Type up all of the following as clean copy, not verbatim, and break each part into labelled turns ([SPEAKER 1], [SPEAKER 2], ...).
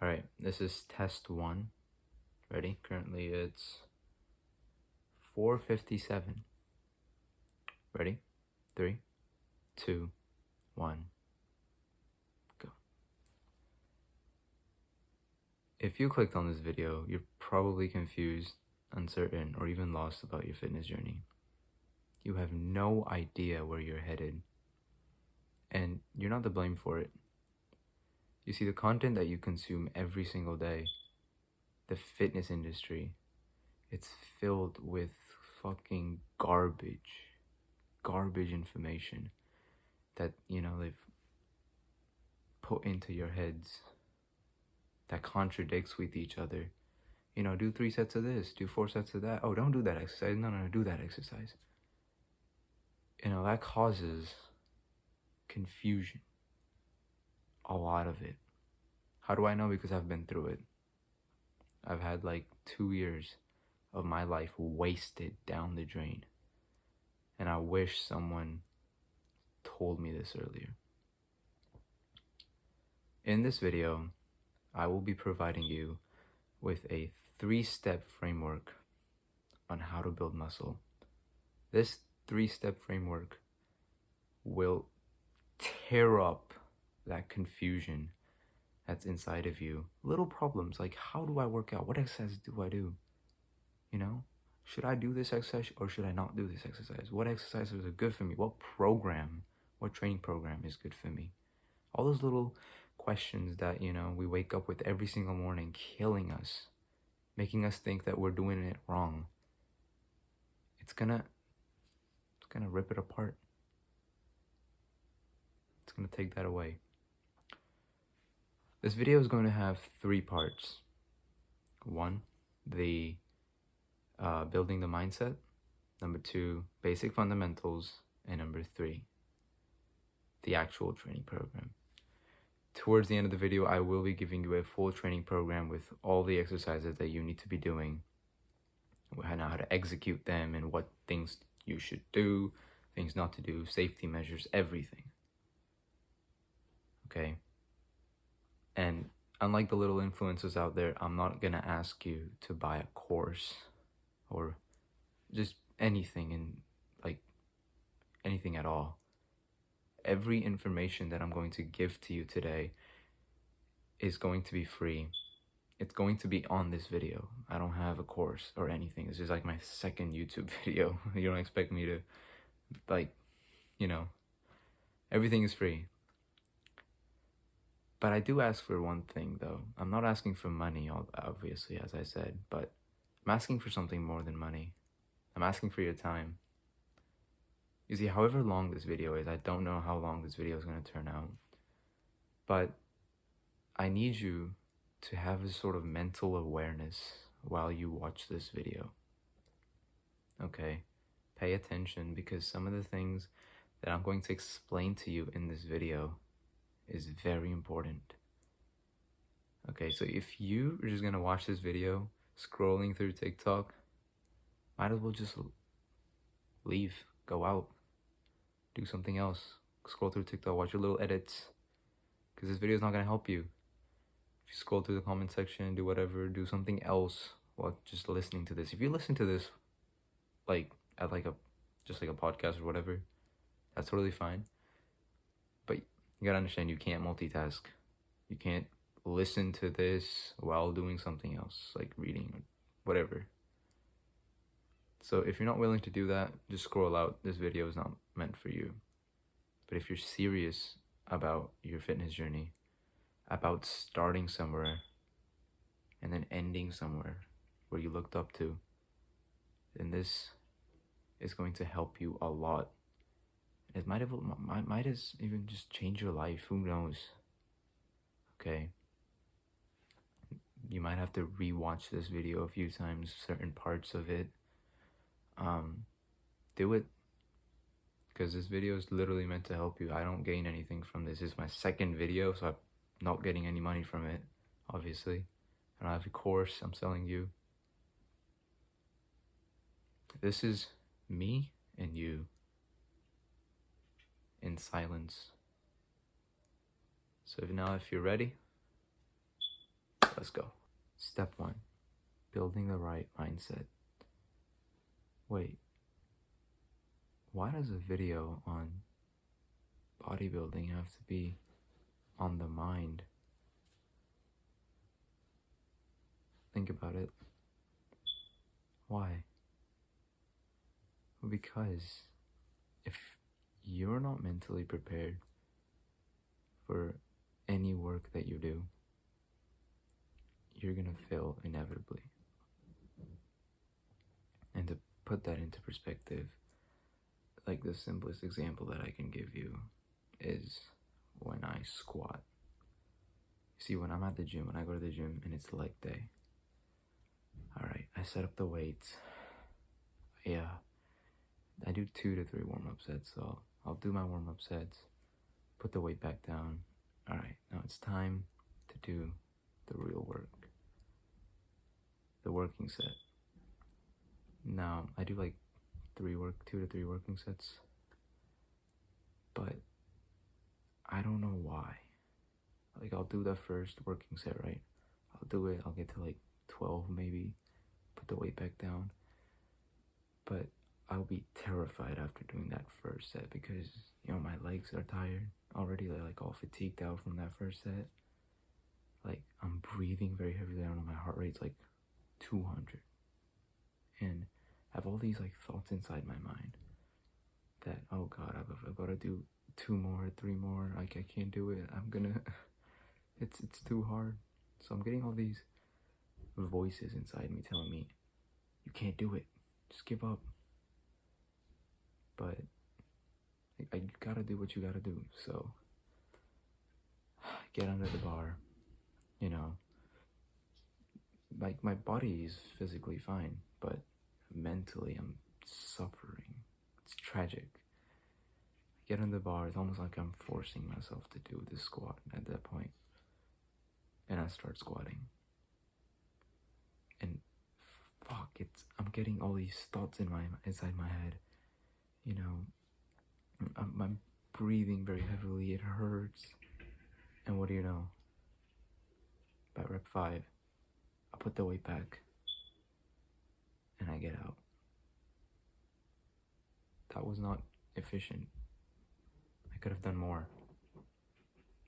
[SPEAKER 1] All right, this is test one. Ready? Currently it's 4:57. Ready? 3, 2, 1, go. If you clicked on this video, you're probably confused, uncertain, or even lost about your fitness journey. You have no idea where you're headed, and you're not to blame for it. You see, the content that you consume every single day, the fitness industry, it's filled with fucking garbage information that, they've put into your heads that contradicts with each other. Do 3 sets of this, do 4 sets of that. Oh, don't do that exercise. No, do that exercise. That causes confusion. A lot of it. How do I know? Because I've been through it. I've had like 2 years of my life wasted down the drain. And I wish someone told me this earlier. In this video, I will be providing you with a 3-step framework on how to build muscle. This 3-step framework will tear up that confusion that's inside of you. Little problems like, how do I work out? What exercise do I do? Should I do this exercise or should I not do this exercise? What exercises are good for me? What training program is good for me? All those little questions that, we wake up with every single morning, killing us, making us think that we're doing it wrong. It's gonna rip it apart. It's gonna take that away. This video is going to have 3 parts. 1, the building the mindset. Number 2, basic fundamentals. And number 3, the actual training program. Towards the end of the video, I will be giving you a full training program with all the exercises that you need to be doing, how to execute them, and what things you should do, things not to do, safety measures, everything. Okay? And unlike the little influencers out there, I'm not gonna ask you to buy a course or just anything anything at all. Every information that I'm going to give to you today is going to be free. It's going to be on this video. I don't have a course or anything. This is like my second YouTube video. You don't expect me to, everything is free. But I do ask for one thing, though. I'm not asking for money, obviously, as I said, but I'm asking for something more than money. I'm asking for your time. You see, however long this video is, I don't know how long this video is going to turn out, but I need you to have a sort of mental awareness while you watch this video. Okay? Pay attention, because some of the things that I'm going to explain to you in this video is very important. Okay, so if you are just gonna watch this video scrolling through TikTok, might as well just leave, go out, do something else. Scroll through TikTok, watch your little edits, because this video is not gonna help you. If you scroll through the comment section, do whatever, do something else while just listening to this. If you listen to this at just like a podcast or whatever, that's totally fine. But you gotta understand, you can't multitask. You can't listen to this while doing something else, like reading or whatever. So if you're not willing to do that, just scroll out. This video is not meant for you. But if you're serious about your fitness journey, about starting somewhere and then ending somewhere where you looked up to, then this is going to help you a lot. It might even just change your life. Who knows? Okay. You might have to rewatch this video a few times, certain parts of it. Do it, because this video is literally meant to help you. I don't gain anything from this. This is my second video, so I'm not getting any money from it, obviously. I don't have a course I'm selling you. This is me and you in silence. So if you're ready, let's go. Step 1, building the right mindset. Wait, why does a video on bodybuilding have to be on the mind? Think about it. Why? Because if you're not mentally prepared for any work that you do, you're gonna fail inevitably. And to put that into perspective, like the simplest example that I can give you is when I squat. See, when I'm at the gym, when I go to the gym and it's leg day, alright, I set up the weights. Yeah, I do 2 to 3 warm-up sets, so I'll do my warm-up sets, put the weight back down. Alright, now it's time to do the real work, the working set. Now, I do like 2 to 3 working sets, but I don't know why. Like, I'll do the first working set, right? I'll do it, I'll get to like 12 maybe, put the weight back down, but I'll be terrified after doing that first set because, you know, my legs are tired already, like all fatigued out from that first set. Like, I'm breathing very heavily. I don't know, my heart rate's like 200. And I have all these like thoughts inside my mind that, oh God, I've got to do 2 more, 3 more. Like, I can't do it. I'm gonna, it's too hard. So I'm getting all these voices inside me telling me, you can't do it. Just give up. But I gotta do what you gotta do. So get under the bar, you know. Like, my body is physically fine, but mentally I'm suffering. It's tragic. I get under the bar, it's almost like I'm forcing myself to do this squat at that point. And I start squatting. And fuck, I'm getting all these thoughts inside my head. You know, I'm breathing very heavily, it hurts. And what do you know? By rep 5, I put the weight back and I get out. That was not efficient. I could have done more,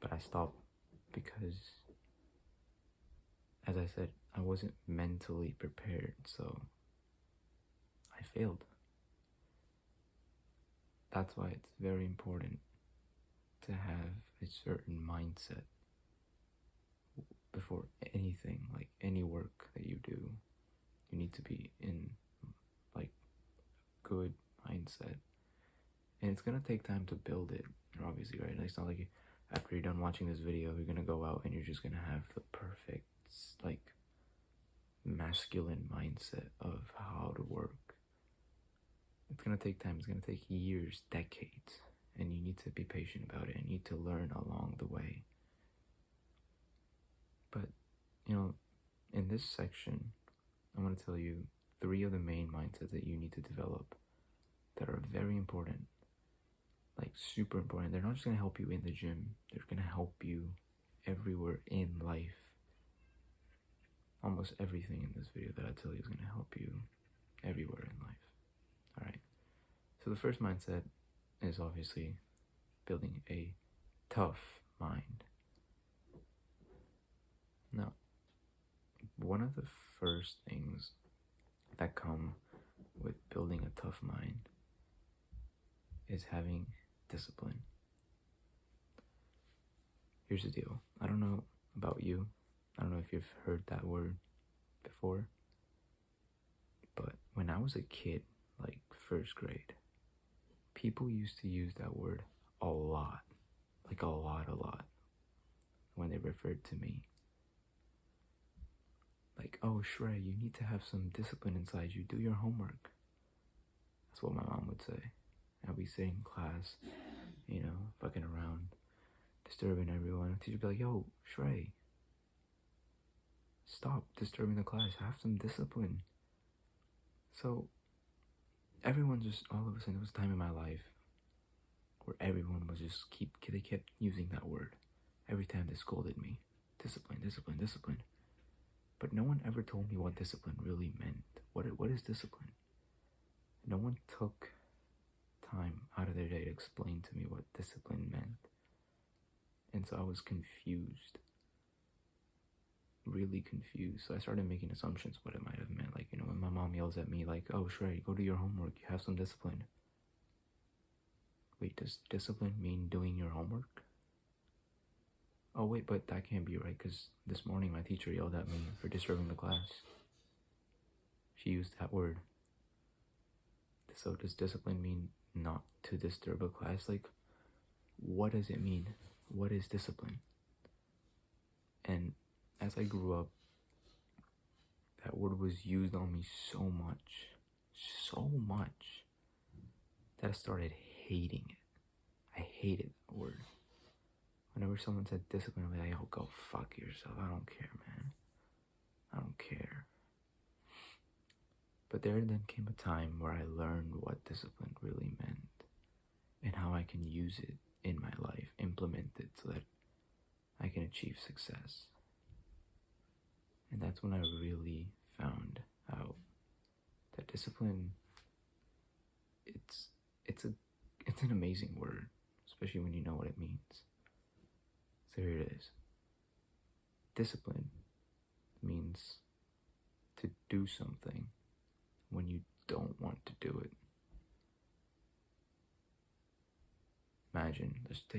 [SPEAKER 1] but I stopped because, as I said, I wasn't mentally prepared, so I failed. That's why it's very important to have a certain mindset before anything, like any work that you do. You need to be in like good mindset, and it's gonna take time to build it, obviously, right? It's not like after you're done watching this video you're gonna go out and you're just gonna have the perfect like masculine mindset of how to work. It's gonna take time. It's gonna take years, decades, and you need to be patient about it and you need to learn along the way. But, you know, in this section I'm going to tell you 3 of the main mindsets that you need to develop that are very important, like super important. They're not just going to help you in the gym, they're going to help you everywhere in life. Almost everything in this video that I tell you is going to help you everywhere in life. Alright, so the first mindset is obviously building a tough mind. Now, one of the first things that come with building a tough mind is having discipline. Here's the deal. I don't know about you. I don't know if you've heard that word before. But when I was a kid, like 1st grade, people used to use that word a lot. Like a lot. When they referred to me. Like, oh, Shrey, you need to have some discipline inside you. Do your homework. That's what my mom would say. I'd be sitting in class, you know, fucking around, disturbing everyone. The teacher would be like, yo, Shrey, stop disturbing the class. Have some discipline. So, everyone just, all of a sudden, there was a time in my life where everyone was just they kept using that word. Every time they scolded me. Discipline. But no one ever told me what discipline really meant. What is discipline? No one took time out of their day to explain to me what discipline meant. And so I was confused. Really confused. So I started making assumptions what it might have meant. Like, when my mom yells at me like, "Oh, Shrey, go do your homework. You have some discipline." Wait, does discipline mean doing your homework? Oh, wait, but that can't be right, because this morning my teacher yelled at me for disturbing the class. She used that word. So does discipline mean not to disturb a class? Like, what does it mean? What is discipline? And as I grew up, that word was used on me so much, that I started hating it. I hated that word. Whenever someone said discipline, I'm like, "Yo, go fuck yourself. I don't care, man. I don't care." But there then came a time where I learned what discipline really meant and how I can use it in my life, implement it so that I can achieve success. And that's when I really found out that discipline, it's an amazing word, especially when you know what it means. So here it is. Discipline means to do something when you don't want to do it. Imagine, just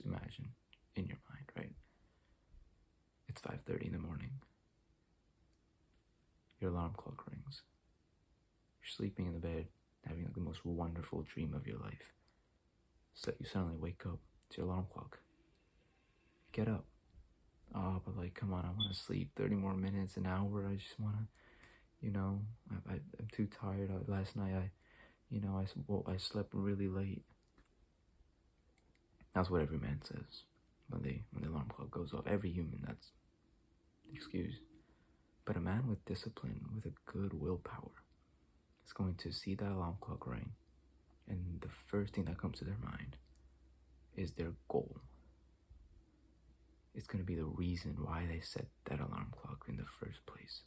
[SPEAKER 1] imagine in your mind, right? It's 5:30 in the morning. Your alarm clock rings. You're sleeping in the bed, having the most wonderful dream of your life. So you suddenly wake up. It's your alarm clock. Get up. Oh, but come on, I want to sleep 30 more minutes, an hour. I just want to, I'm too tired. Last night, I slept really late. That's what every man says when the alarm clock goes off. Every human, that's the excuse. But a man with discipline, with a good willpower, is going to see that alarm clock ring, and the first thing that comes to their mind is their goal. It's going to be the reason why they set that alarm clock in the first place,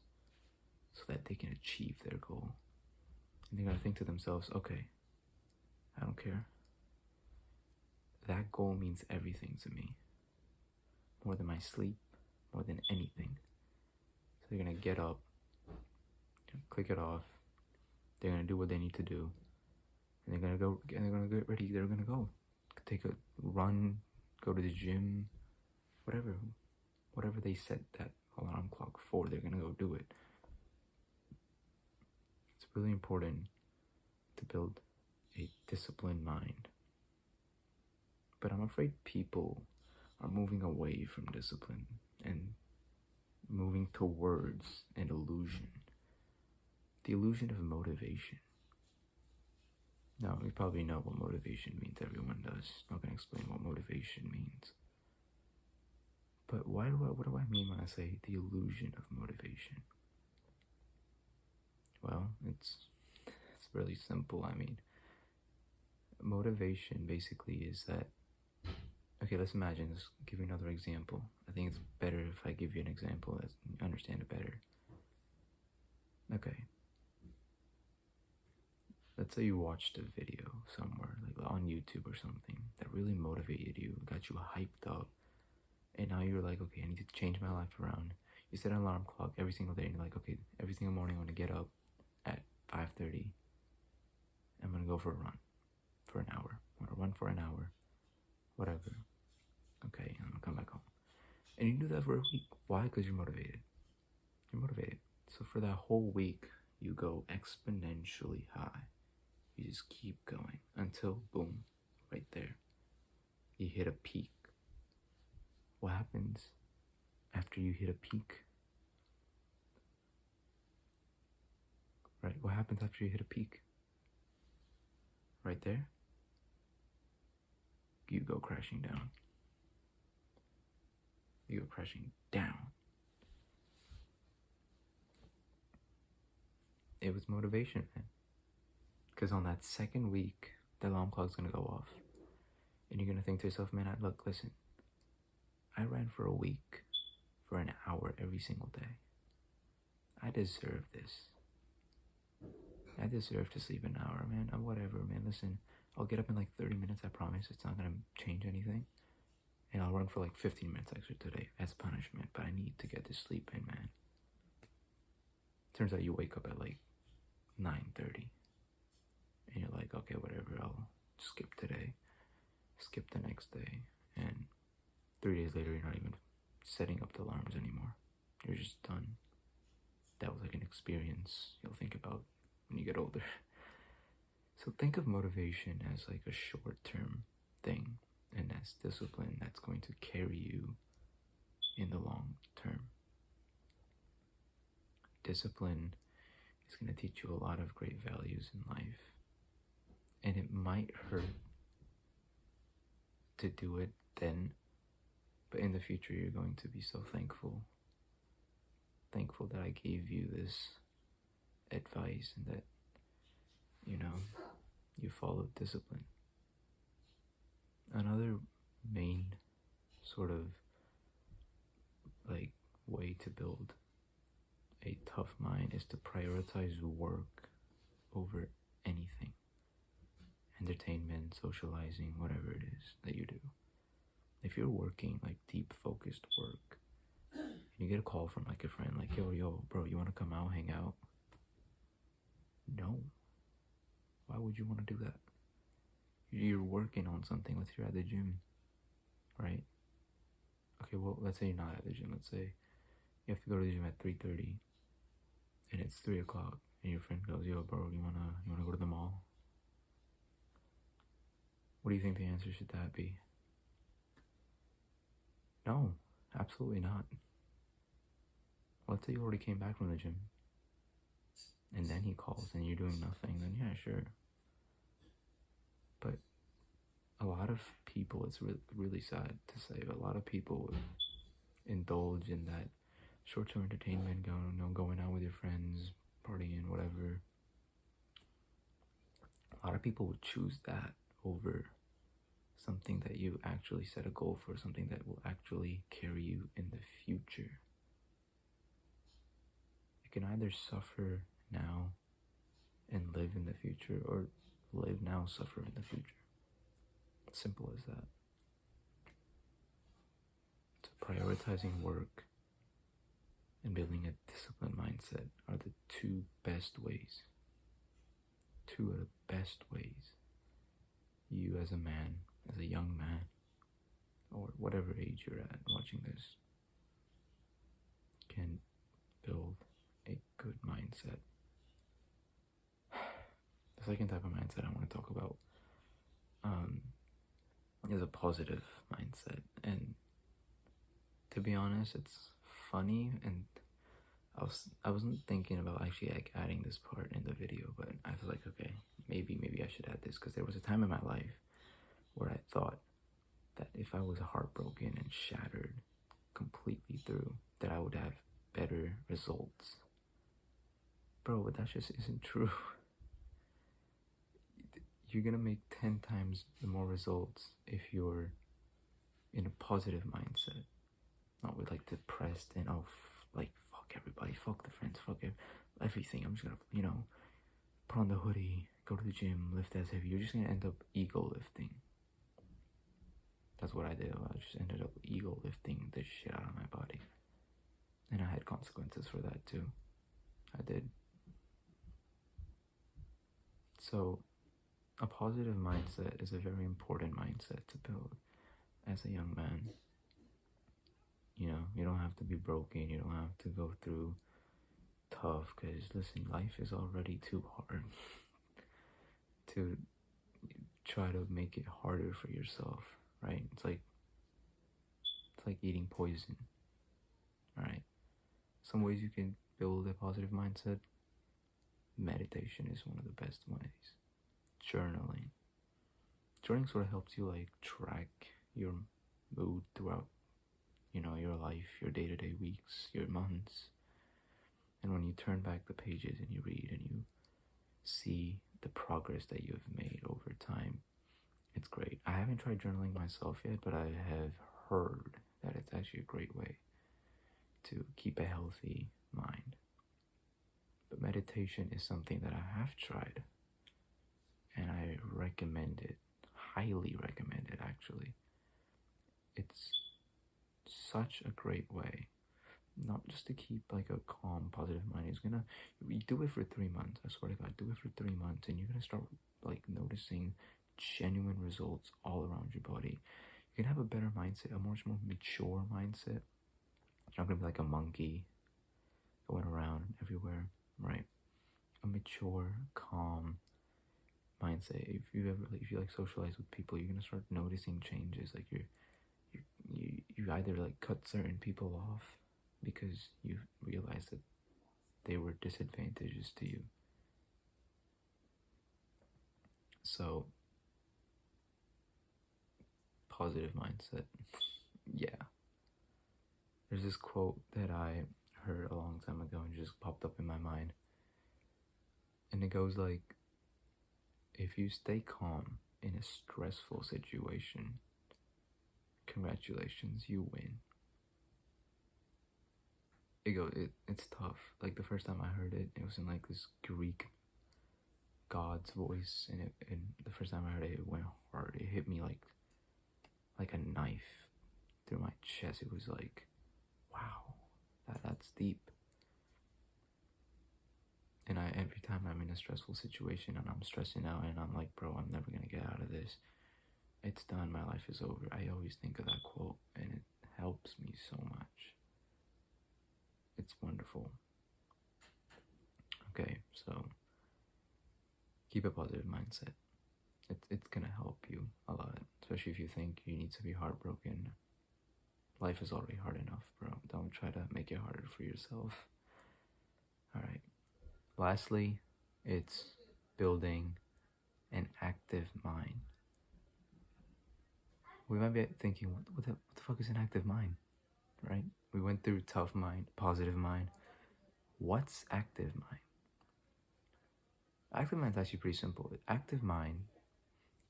[SPEAKER 1] so that they can achieve their goal. And they're going to think to themselves, okay, I don't care. That goal means everything to me. More than my sleep, more than anything. So they're going to get up, click it off. They're going to do what they need to do. And they're going to go, and they're going to get ready. They're going to go take a run, go to the gym, whatever they set that alarm clock for, they're going to go do it. It's really important to build a disciplined mind. But I'm afraid people are moving away from discipline and moving towards an illusion. The illusion of motivation. Now, you probably know what motivation means. Everyone does. I'm not going to explain what motivation means. But what do I mean when I say the illusion of motivation? Well, it's really simple. I mean, motivation basically is that, okay, let's imagine, let's give you another example. I think it's better if I give you an example that you understand it better. Okay. Let's say you watched a video somewhere, like on YouTube or something, that really motivated you, got you hyped up, and now you're like, okay, I need to change my life around. You set an alarm clock every single day, and you're like, okay, every single morning I'm going to get up at 5:30. I'm going to go for a run for an hour. I'm going to run for an hour, whatever. Okay, I'm going to come back home. And you do that for a week. Why? Because you're motivated. You're motivated. So for that whole week, you go exponentially high. You just keep going until, boom, right there, you hit a peak. What happens after you hit a peak? Right? What happens after you hit a peak? Right there, you go crashing down. You go crashing down. It was motivation, man. Because on that second week, the alarm clock's going to go off. And you're going to think to yourself, man, listen, I ran for a week for an hour every single day. I deserve this. I deserve to sleep an hour, man. Whatever, man. Listen, I'll get up in like 30 minutes, I promise. It's not gonna change anything. And I'll run for like 15 minutes extra today as punishment, but I need to get this sleep in, man. Turns out you wake up at like 9:30. And you're like, okay, whatever, I'll skip today. Skip the next day. And 3 days later, you're not even setting up the alarms anymore. You're just done. That was like an experience you'll think about when you get older. So think of motivation as like a short-term thing, and as discipline that's going to carry you in the long term. Discipline is going to teach you a lot of great values in life, and it might hurt to do it then, but in the future you're going to be so thankful that I gave you this advice and that, you know, you followed discipline. Another main sort of like way to build a tough mind is to prioritize work over anything. Entertainment, socializing, whatever it is that you do. If you're working like deep focused work and you get a call from like a friend like, yo, bro, you want to come out, hang out? No. Why would you want to do that? You're working on something. Let's say you're at the gym, right? Okay, well, let's say you're not at the gym. Let's say you have to go to the gym at 3:30 and it's 3 o'clock and your friend goes, yo, bro, you wanna go to the mall? What do you think the answer should that be? No, absolutely not. Let's say you already came back from the gym and then he calls and you're doing nothing, then yeah, sure. But a lot of people, it's really sad to say, but a lot of people would indulge in that short-term entertainment, going out with your friends, partying, whatever. A lot of people would choose that over something that you actually set a goal for, something that will actually carry you in the future. You can either suffer now and live in the future, or live now, suffer in the future. Simple as that. So prioritizing work and building a disciplined mindset are the two best ways. Two of the best ways you as a man, as a young man, or whatever age you're at watching this, can build a good mindset. The second type of mindset I want to talk about is a positive mindset. And to be honest, it's funny, and I wasn't thinking about actually like adding this part in the video, but I was like, okay, maybe I should add this, because there was a time in my life where I thought that if I was heartbroken and shattered completely through, that I would have better results. Bro, but that just isn't true. You're gonna make 10 times the more results if you're in a positive mindset, not with like depressed and fuck everybody, fuck the friends, fuck everything. I'm just gonna, put on the hoodie, go to the gym, lift as heavy. You're just gonna end up ego lifting. That's what I did. I just ended up ego lifting the shit out of my body, and I had consequences for that too. I did. So a positive mindset is a very important mindset to build as a young man. You don't have to be broken. You don't have to go through tough, because listen, life is already too hard to try to make it harder for yourself, right? It's like eating poison, right? Some ways you can build a positive mindset: meditation is one of the best ways. Journaling sort of helps you like track your mood throughout, your life, your day-to-day, weeks, your months. And when you turn back the pages and you read and you see the progress that you have made over time, it's great. I haven't tried journaling myself yet, but I have heard that it's actually a great way to keep a healthy mind. But meditation is something that I have tried, and I recommend it, highly recommend it actually. It's such a great way, not just to keep like a calm, positive mind. You do it for 3 months, I swear to God, do it for 3 months, and you're gonna start like noticing genuine results all around your body. You can have a better mindset, a much more mature mindset. You're not gonna be like a monkey going around everywhere, right? A mature, calm mindset. If you like socialize with people, you're gonna start noticing changes. Like you either like cut certain people off because you realize that they were disadvantages to you. So positive mindset. Yeah. There's this quote that I heard a long time ago and just popped up in my mind. And it goes like, if you stay calm in a stressful situation, congratulations, you win. It's tough. Like the first time I heard it, it was in like this Greek god's voice, and the first time I heard it, it went hard. It hit me like a knife through my chest. It was like, wow, that's deep. And every time I'm in a stressful situation and I'm stressing out and I'm like, bro, I'm never gonna get out of this. It's done. My life is over. I always think of that quote, and it helps me so much. It's wonderful. Okay, so keep a positive mindset. It's gonna help you a lot, especially if you think you need to be heartbroken. Life is already hard enough, bro. Don't try to make it harder for yourself. Alright. Lastly, it's building an active mind. We might be thinking, what the fuck is an active mind? Right? We went through tough mind, positive mind. What's active mind? Active mind is actually pretty simple. Active mind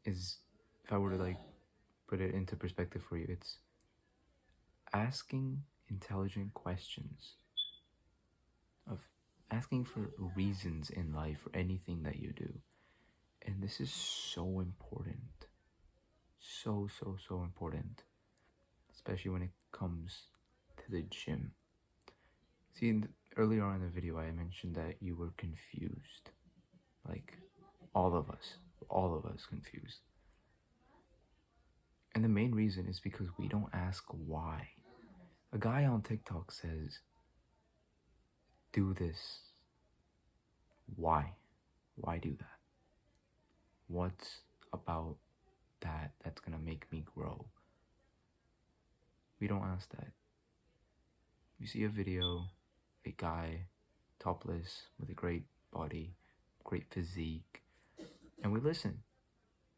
[SPEAKER 1] is, if I were to like put it into perspective for you, it's asking intelligent questions, of asking for reasons in life for anything that you do. And this is so important. So important. Especially when it comes to the gym. See, earlier on in the video, I mentioned that you were confused. Like, all of us confused. And the main reason is because we don't ask why. A guy on TikTok says, do this. Why? Why do that? What's about that that's gonna make me grow? We don't ask that. You see a video, a guy, topless, with a great body, great physique, and we listen.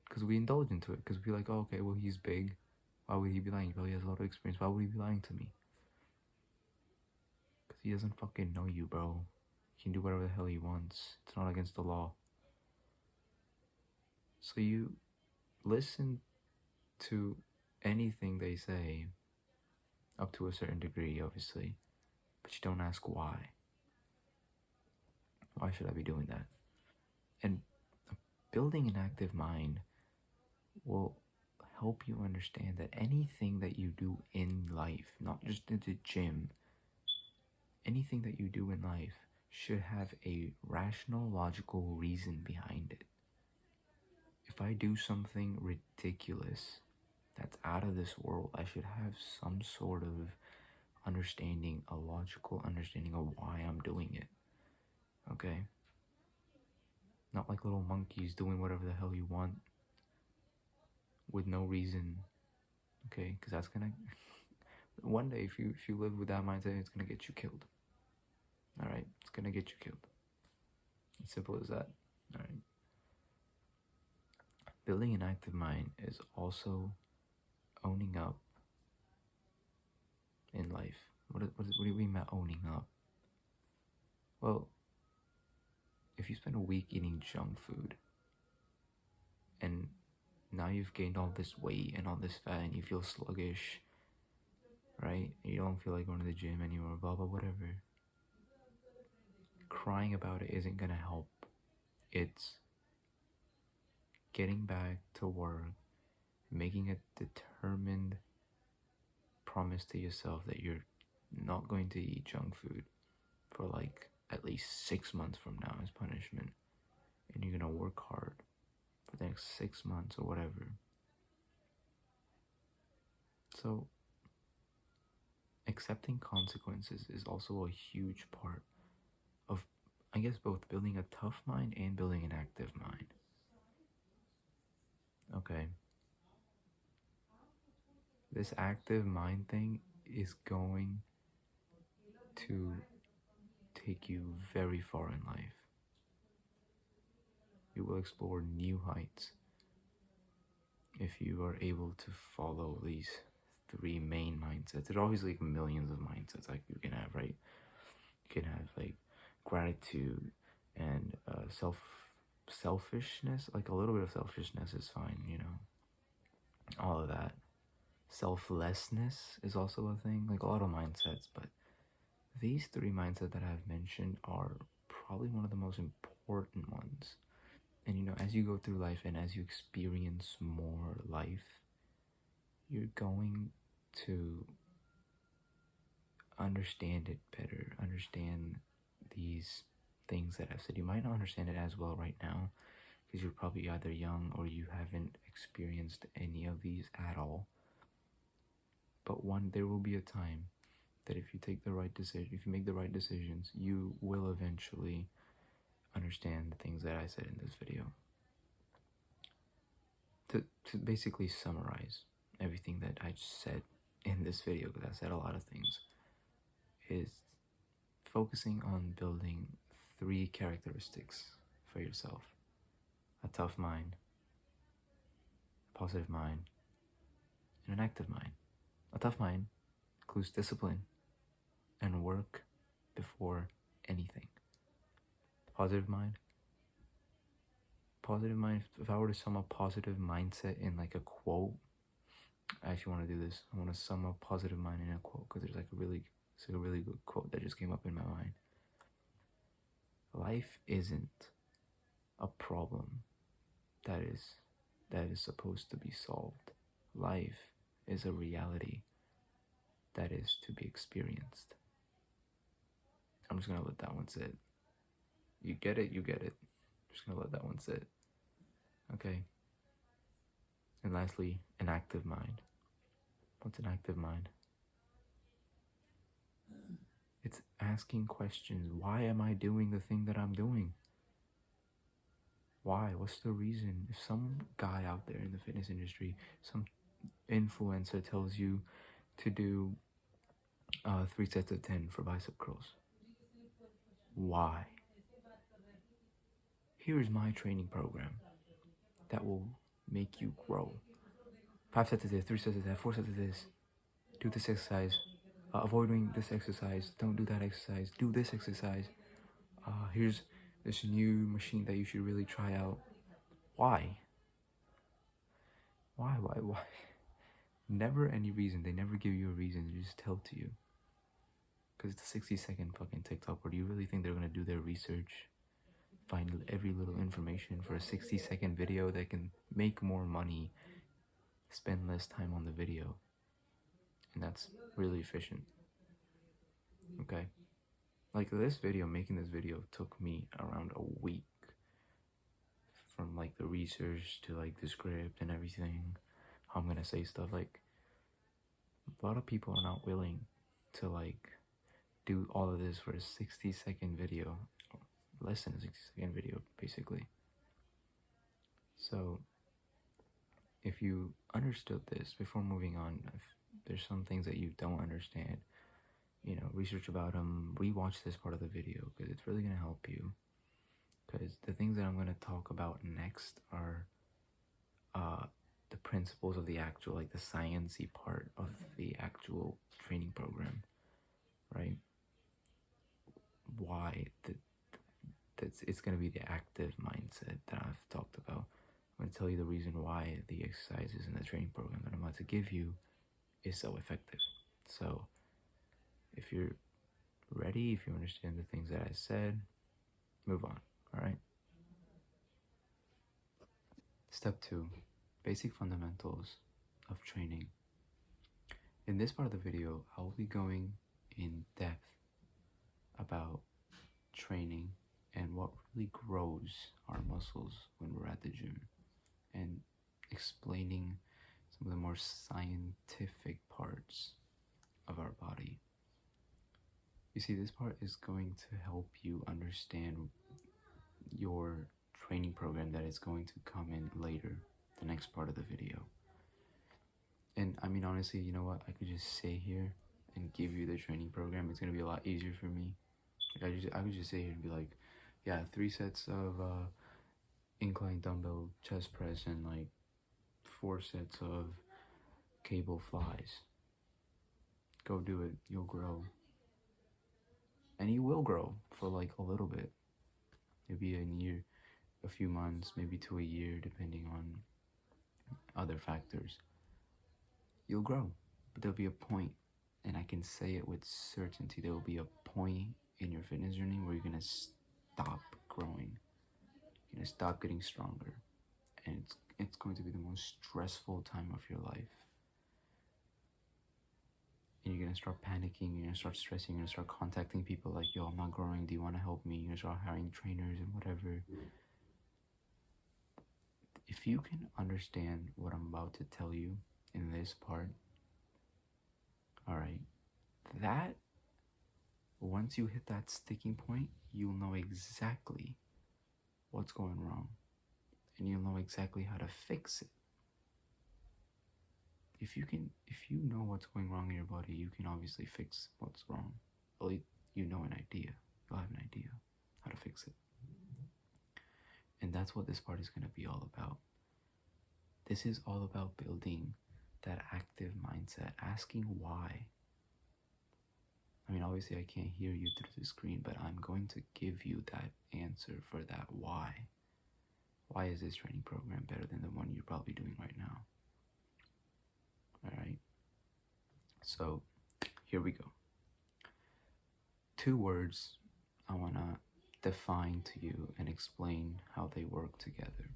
[SPEAKER 1] Because we indulge into it. Because we're like, oh, okay, well, he's big. Why would he be lying? He probably has a lot of experience. Why would he be lying to me? Because he doesn't fucking know you, bro. He can do whatever the hell he wants. It's not against the law. So you listen to anything they say, up to a certain degree, obviously, but you don't ask why. Why should I be doing that? And building an active mind will help you understand that anything that you do in life, not just in the gym, anything that you do in life should have a rational, logical reason behind it. If I do something ridiculous that's out of this world, I should have some sort of understanding, a logical understanding of why I'm doing it. Okay? Not like little monkeys doing whatever the hell you want with no reason. Okay? Because that's gonna one day, if you live with that mindset, it's gonna get you killed. Alright? It's gonna get you killed. As simple as that. Alright? Building an active mind is also owning up in life. What do you mean by owning up? Well, if you spend a week eating junk food, and now you've gained all this weight and all this fat and you feel sluggish, right? You don't feel like going to the gym anymore, blah, blah, whatever. Crying about it isn't gonna help. It's getting back to work, making a determined promise to yourself that you're not going to eat junk food for like at least 6 months from now as punishment. And you're gonna work hard for the next 6 months or whatever. So, accepting consequences is also a huge part of, I guess, both building a tough mind and building an active mind. Okay. This active mind thing is going to take you very far in life. You will explore new heights if you are able to follow these three main mindsets. There's obviously millions of mindsets like you can have, right? You can have like gratitude and selfishness. Like a little bit of selfishness is fine, you know. All of that. Selflessness is also a thing, like a lot of mindsets, but these three mindsets that I've mentioned are probably one of the most important ones. And you know, as you go through life and as you experience more life, you're going to understand it better, understand these things that I've said. You might not understand it as well right now because you're probably either young or you haven't experienced any of these at all. But there will be a time that if you take the right decision, if you make the right decisions, you will eventually understand the things that I said in this video. To basically summarize everything that I said in this video, because I said a lot of things, is focusing on building three characteristics for yourself: a tough mind, a positive mind, and an active mind. A tough mind includes discipline and work before anything. Positive mind, if I were to sum up positive mindset in like a quote, I actually want to do this. I want to sum up positive mind in a quote because there's a really good quote that just came up in my mind. Life isn't a problem that is supposed to be solved. Life is a reality that is to be experienced. I'm just gonna let that one sit. You get it, you get it. Just gonna let that one sit. Okay. And lastly, an active mind. What's an active mind? It's asking questions. Why am I doing the thing that I'm doing? Why? What's the reason? If some guy out there in the fitness industry, some influencer tells you to do 3 sets of 10 for bicep curls, why? Here's my training program that will make you grow. 5 sets of this, 3 sets of that, 4 sets of this. Do this exercise. Avoid doing this exercise. Don't do that exercise. Do this exercise. Here's this new machine that you should really try out. Why? Why? Never any reason. They never give you a reason. They just tell to you. Because it's a 60-second fucking TikTok. Or do you really think they're going to do their research? Find every little information for a 60-second video that can make more money, spend less time on the video. And that's really efficient. Okay? Like this video, making this video took me around a week. From like the research to like the script and everything. How I'm gonna say stuff. Like, a lot of people are not willing to like do all of this for a 60-second video. Less than a 60-second video, basically. So, if you understood this before moving on, if there's some things that you don't understand, you know, research about them, rewatch this part of the video because it's really going to help you. Because the things that I'm going to talk about next are the principles of the actual, like the sciencey part of the actual training program, right? Why it's going to be the active mindset that I've talked about. I'm going to tell you the reason why the exercises in the training program that I'm about to give you is so effective. So if you're ready, if you understand the things that I said, move on, all right? Step 2, basic fundamentals of training. In this part of the video, I'll be going in depth about training and what really grows our muscles when we're at the gym, and explaining some of the more scientific parts of our body. You see, this part is going to help you understand your training program that is going to come in later, the next part of the video. And I mean, honestly, you know what? I could just sit here and give you the training program. It's gonna be a lot easier for me. Like I could just sit here and be like, yeah, 3 sets of incline dumbbell chest press and like 4 sets of cable flies. Go do it. You'll grow. And you will grow for like a little bit. Maybe a year, a few months, maybe to a year, depending on other factors. You'll grow, but there'll be a point, and I can say it with certainty, there will be a point in your fitness journey where you're gonna stop growing. You're gonna stop getting stronger, and it's going to be the most stressful time of your life. And you're gonna start panicking, you're gonna start stressing, you're gonna start contacting people like, yo, I'm not growing, do you wanna help me? You're gonna start hiring trainers and whatever. If you can understand what I'm about to tell you in this part, all right, that once you hit that sticking point, you'll know exactly what's going wrong, and you'll know exactly how to fix it. If you know what's going wrong in your body, you can obviously fix what's wrong. At least you know an idea. You'll have an idea how to fix it. And that's what this part is going to be all about. This is all about building that active mindset, asking why. I mean, obviously I can't hear you through the screen, but I'm going to give you that answer for that why. Why is this training program better than the one you're probably doing right now? All right. So here we go. 2 words I want to define to you and explain how they work together.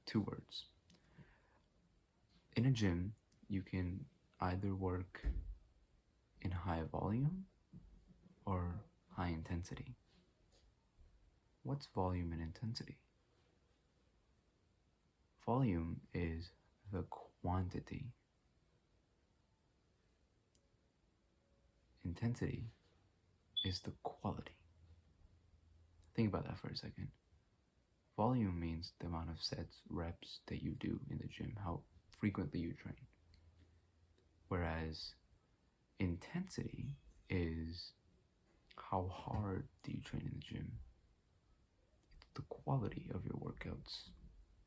[SPEAKER 1] 2 words. In a gym, you can either work in high volume or high intensity. What's volume and intensity? Volume is the quantity. Intensity is the quality. Think about that for a second. Volume means the amount of sets, reps that you do in the gym, how frequently you train. Whereas intensity is how hard do you train in the gym. It's the quality of your workouts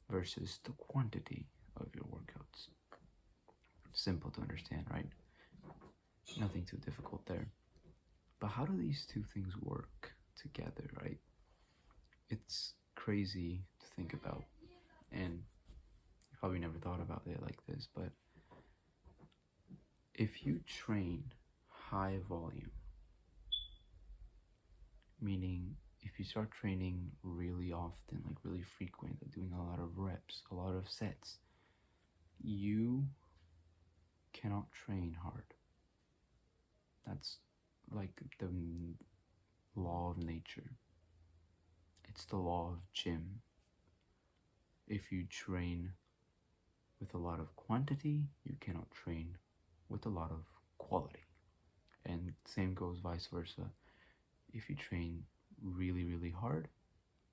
[SPEAKER 1] versus the quantity of your workouts. Simple to understand, right? Nothing too difficult there. But how do these 2 things work together, right? It's crazy to think about, and you probably never thought about it like this, but if you train high volume, meaning if you start training really often, like really frequent, doing a lot of reps, a lot of sets, you cannot train hard. That's like the law of nature. It's the law of gym. If you train with a lot of quantity, you cannot train with a lot of quality. And same goes vice versa. If you train really, really hard,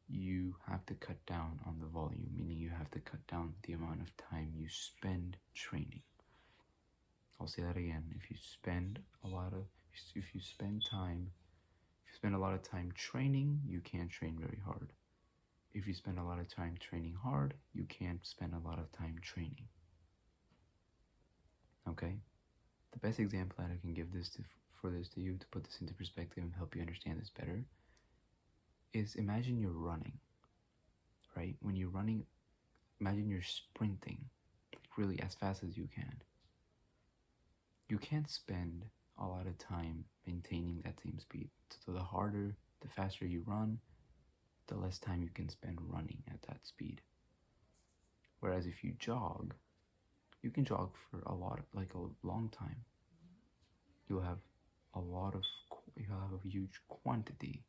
[SPEAKER 1] you have to cut down on the volume, meaning you have to cut down the amount of time you spend training. I'll say that again. If you spend a lot of time training, you can't train very hard. If you spend a lot of time training hard, you can't spend a lot of time training. Okay? The best example that I can give for this to you, to put this into perspective and help you understand this better, is imagine you're running, right? When you're running, imagine you're sprinting, like really as fast as you can. You can't spend a lot of time maintaining that same speed. So the faster you run, the less time you can spend running at that speed. Whereas if you jog, you can jog for a long time. You'll have you'll have a huge quantity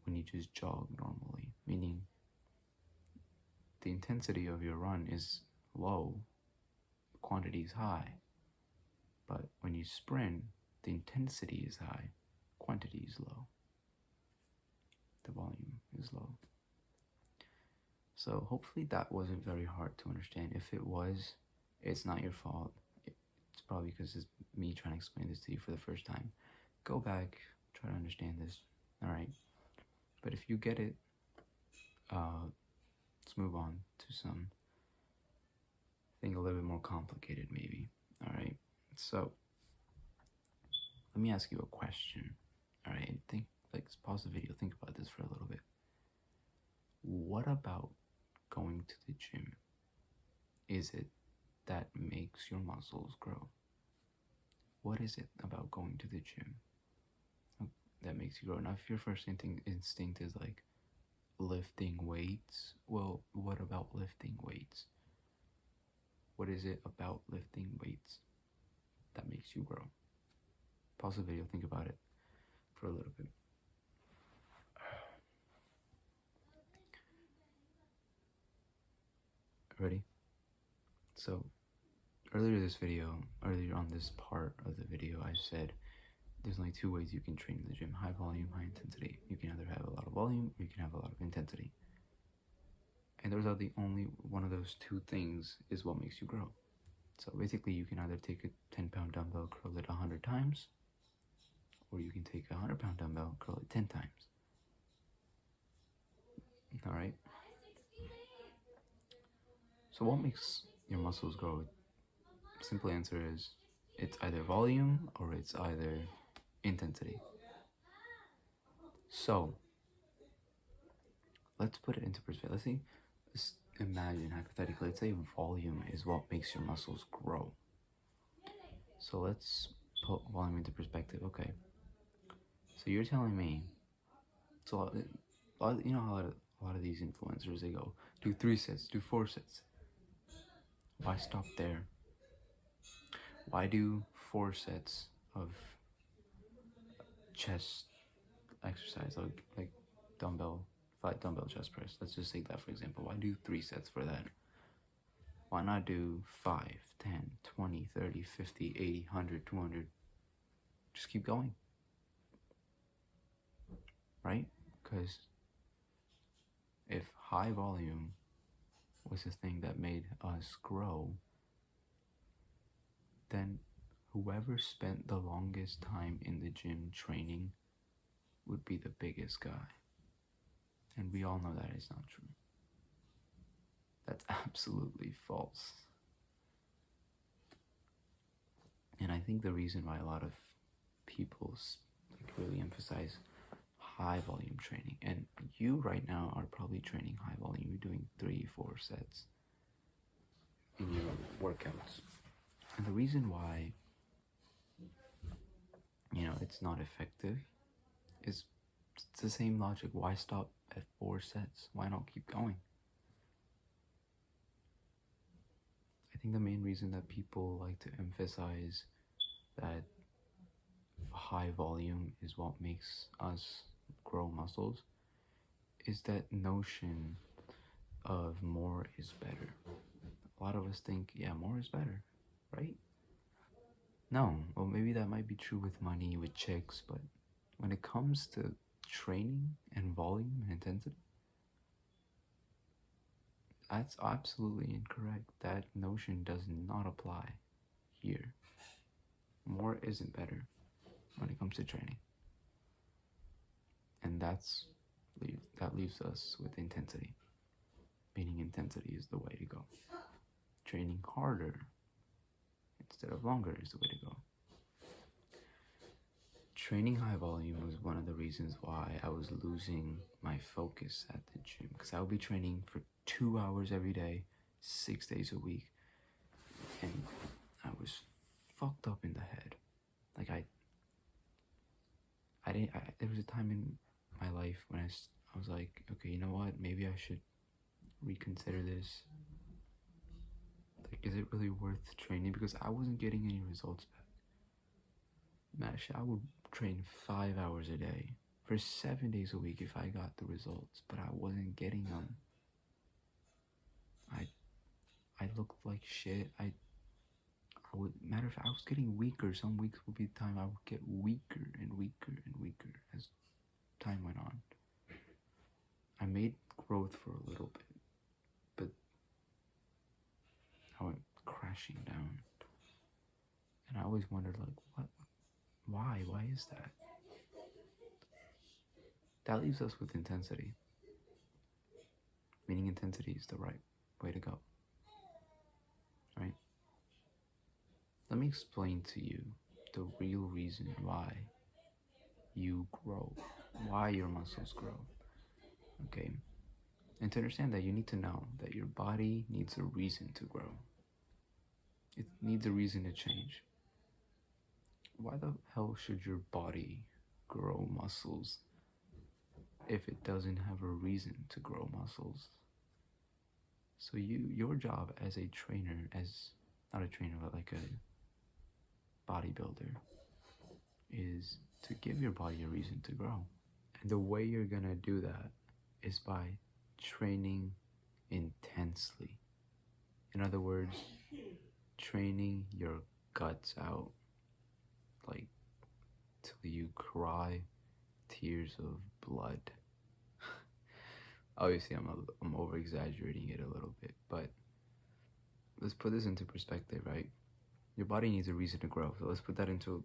[SPEAKER 1] when you just jog normally, meaning the intensity of your run is low, the quantity is high. But when you sprint, the intensity is high, quantity is low, the volume is low. So hopefully that wasn't very hard to understand. If it was, it's not your fault. It's probably because it's me trying to explain this to you for the first time. Go back, try to understand this, alright? But if you get it, let's move on to something a little bit more complicated maybe, alright? So, let me ask you a question, alright? Pause the video, think about this for a little bit. What about going to the gym is it that makes your muscles grow? What is it about going to the gym that makes you grow? Now, if your first instinct is like lifting weights, well, what about lifting weights? What is it about lifting weights that makes you grow? Pause the video, think about it for a little bit. Ready? So, earlier on this part of the video, I said there's only two ways you can train in the gym: high volume, high intensity. You can either have a lot of volume or you can have a lot of intensity. And those are the only one of those two things is what makes you grow. So basically, you can either take a 10-pound dumbbell, curl it 100 times, or you can take a 100-pound dumbbell, curl it 10 times. All right? So what makes your muscles grow? Simple answer is it's either volume or it's either intensity. So let's put it into perspective. Let's imagine hypothetically, let's say volume is what makes your muscles grow. So let's put volume into perspective. Okay. So you're telling me, you know how a lot of these influencers, they go, do 3 sets, do 4 sets. Why stop there? Why do 4 sets of chest exercise, like flat dumbbell chest press? Let's just take that for example. Why do 3 sets for that? Why not do 5, 10, 20, 30, 50, 80, 100, 200? Just keep going. Right? Because if high volume was the thing that made us grow, then whoever spent the longest time in the gym training would be the biggest guy. And we all know that is not true. That's absolutely false. And I think the reason why a lot of people really emphasize high volume training, and you right now are probably training high volume, you're doing 3-4 sets in your workouts. And the reason why, it's not effective is it's the same logic. Why stop at 4 sets? Why not keep going? I think the main reason that people like to emphasize that high volume is what makes us grow muscles is that notion of more is better. A lot of us think, yeah, more is better, right? No, well, maybe that might be true with money, with chicks, but when it comes to training and volume and intensity, that's absolutely incorrect. That notion does not apply here. More isn't better when it comes to training. And that leaves us with intensity. Meaning intensity is the way to go. Training harder instead of longer is the way to go. Training high volume was one of the reasons why I was losing my focus at the gym, because I would be training for 2 hours every day, 6 days a week, and I was fucked up in the head. Like I didn't. There was a time in my life when I was like, okay, you know what? Maybe I should reconsider this. Like, is it really worth training? Because I wasn't getting any results back. Mash, I would train 5 hours a day for 7 days a week if I got the results, but I wasn't getting them. I looked like shit. I would, matter of fact, I was getting weaker. Some weeks would be the time I would get weaker and weaker and weaker as time went on. I made growth for a little bit, but I went crashing down. And I always wondered, like, what? Why? Why is that? That leaves us with intensity. Meaning intensity is the right way to go. Right? Let me explain to you the real reason why you grow, why your muscles grow. Okay? And to understand that, you need to know that your body needs a reason to grow. It needs a reason to change. Why the hell should your body grow muscles if it doesn't have a reason to grow muscles? So your job as a trainer, as not a trainer, but like a bodybuilder, is to give your body a reason to grow. And the way you're gonna do that is by training intensely. In other words, training your guts out, like till you cry tears of blood. Obviously, I'm over exaggerating it a little bit, but let's put this into perspective, right? Your body needs a reason to grow, so let's put that into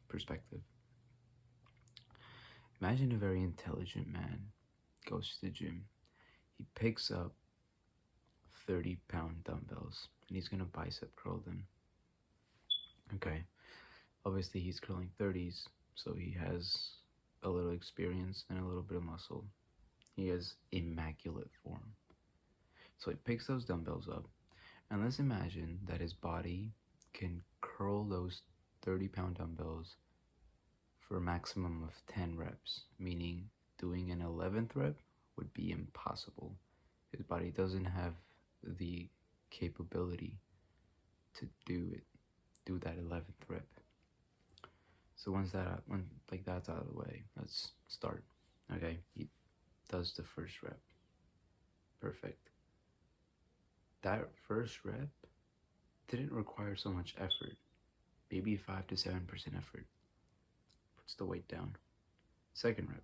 [SPEAKER 1] perspective. Imagine a very intelligent man goes to the gym. He picks up 30-pound dumbbells and he's gonna bicep curl them. Okay, obviously he's curling 30s, so he has a little experience and a little bit of muscle. He has immaculate form. So he picks those dumbbells up, and let's imagine that his body can curl those 30-pound dumbbells for a maximum of 10 reps, meaning doing an 11th rep would be impossible. His body doesn't have the capability to do that 11th rep. So when that's out of the way, let's start. Okay, he does the first rep. Perfect. That first rep didn't require so much effort, maybe 5 to 7% effort. Puts the weight down. Second rep,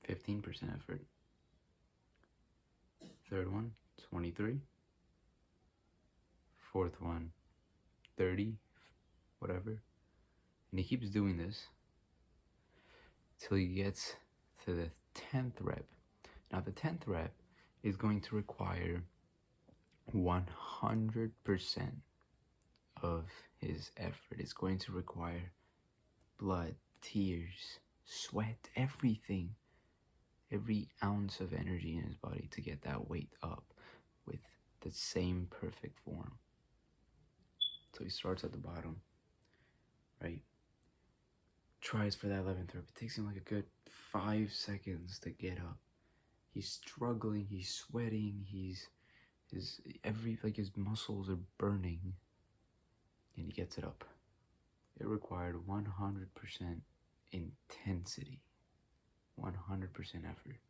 [SPEAKER 1] 15% effort. Third one, 23. Fourth one, 30, whatever. And he keeps doing this till he gets to the 10th rep. Now the 10th rep is going to require 100% of his effort. It's going to require blood, tears, sweat, everything. Every ounce of energy in his body to get that weight up with the same perfect form. So he starts at the bottom, right? Tries for that 11th rep. It takes him like a good 5 seconds to get up. He's struggling, he's sweating, his muscles are burning, and he gets it up. It required 100% intensity, 100% effort,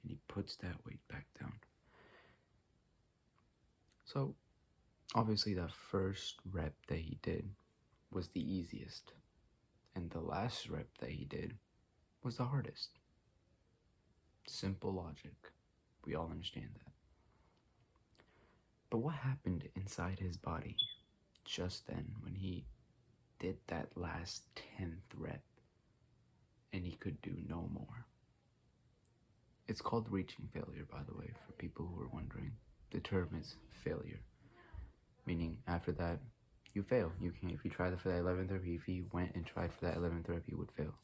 [SPEAKER 1] and he puts that weight back down. So obviously that first rep that he did was the easiest, and the last rep that he did was the hardest. Simple logic. We all understand that. But what happened inside his body just then when he did that last 10th rep and he could do no more? It's called reaching failure, by the way, for people who are wondering. The term is failure, meaning after that, you fail. You can't. If you try for that 11th rep, if you went and tried for that 11th rep, you would fail.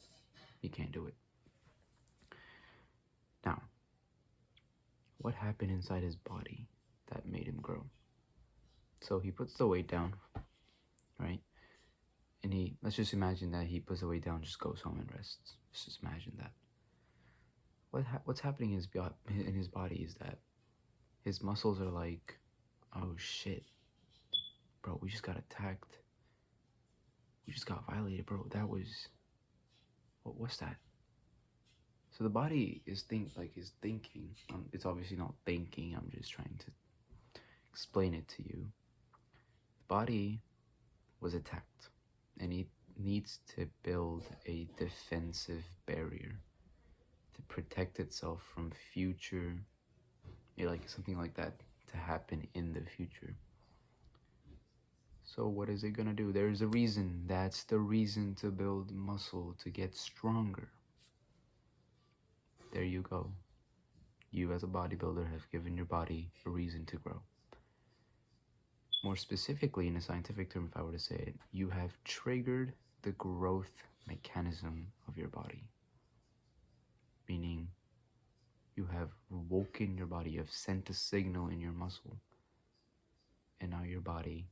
[SPEAKER 1] You can't do it. Now, what happened inside his body that made him grow? So he puts the weight down, right? and let's just imagine that he puts the weight down, just goes home and rests. Let's just imagine that. What's happening in his body is that his muscles are like, oh shit, bro, we just got attacked. We just got violated, bro. What's that? So the body is thinking. It's obviously not thinking. I'm just trying to explain it to you. The body was attacked, and it needs to build a defensive barrier to protect itself from future, like something like that to happen in the future. So what is it gonna do? There's a reason. That's the reason to build muscle, to get stronger. There you go. You as a bodybuilder have given your body a reason to grow. More specifically, in a scientific term, if I were to say it, you have triggered the growth mechanism of your body. Meaning, you have woken your body, you have sent a signal in your muscle, and now your body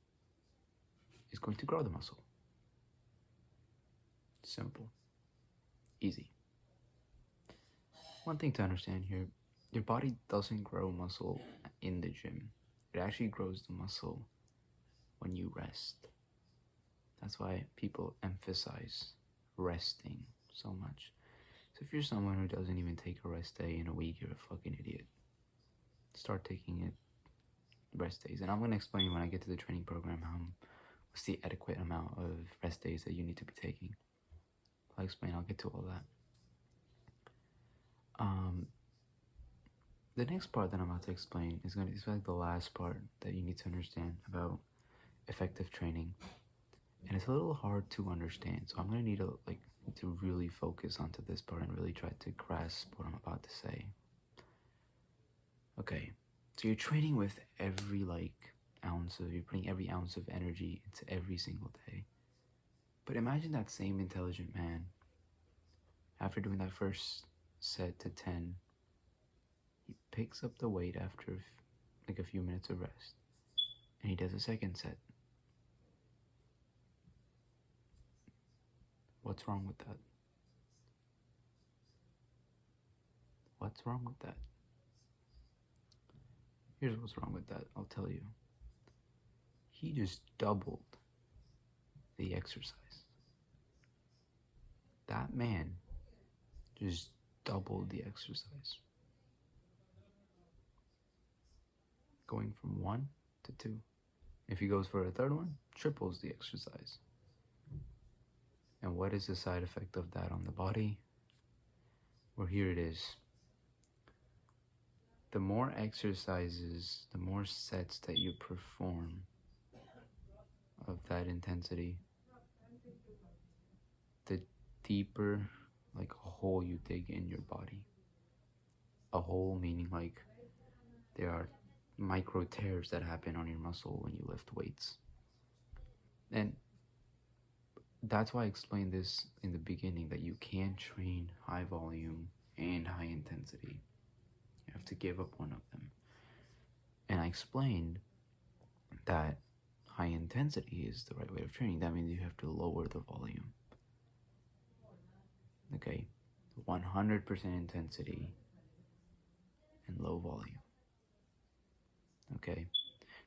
[SPEAKER 1] is going to grow the muscle. Simple. Easy. One thing to understand here, your body doesn't grow muscle in the gym. It actually grows the muscle when you rest. That's why people emphasize resting so much. So if you're someone who doesn't even take a rest day in a week, you're a fucking idiot. Start taking rest days. And I'm going to explain when I get to the training program what's the adequate amount of rest days that you need to be taking. I'll get to all that. The next part that I'm about to explain is like the last part that you need to understand about effective training. And it's a little hard to understand, so I'm going to need to really focus onto this part and really try to grasp what I'm about to say. Okay, so you're training with you're putting every ounce of energy into every single day. But imagine that same intelligent man, after doing that first set to 10, he picks up the weight after a few minutes of rest, and he does a second set. What's wrong with that? What's wrong with that? Here's what's wrong with that, I'll tell you. He just doubled the exercise. That man just doubled the exercise. Going from 1 to 2. If he goes for a third one, triples the exercise. And what is the side effect of that on the body? Well, here it is. The more exercises, the more sets that you perform of that intensity, the deeper a hole you dig in your body. A hole meaning there are micro tears that happen on your muscle when you lift weights. And that's why I explained this in the beginning, that you can't train high volume and high intensity. You have to give up one of them. And I explained that high intensity is the right way of training. That means you have to lower the volume. Okay, 100% intensity and low volume. Okay,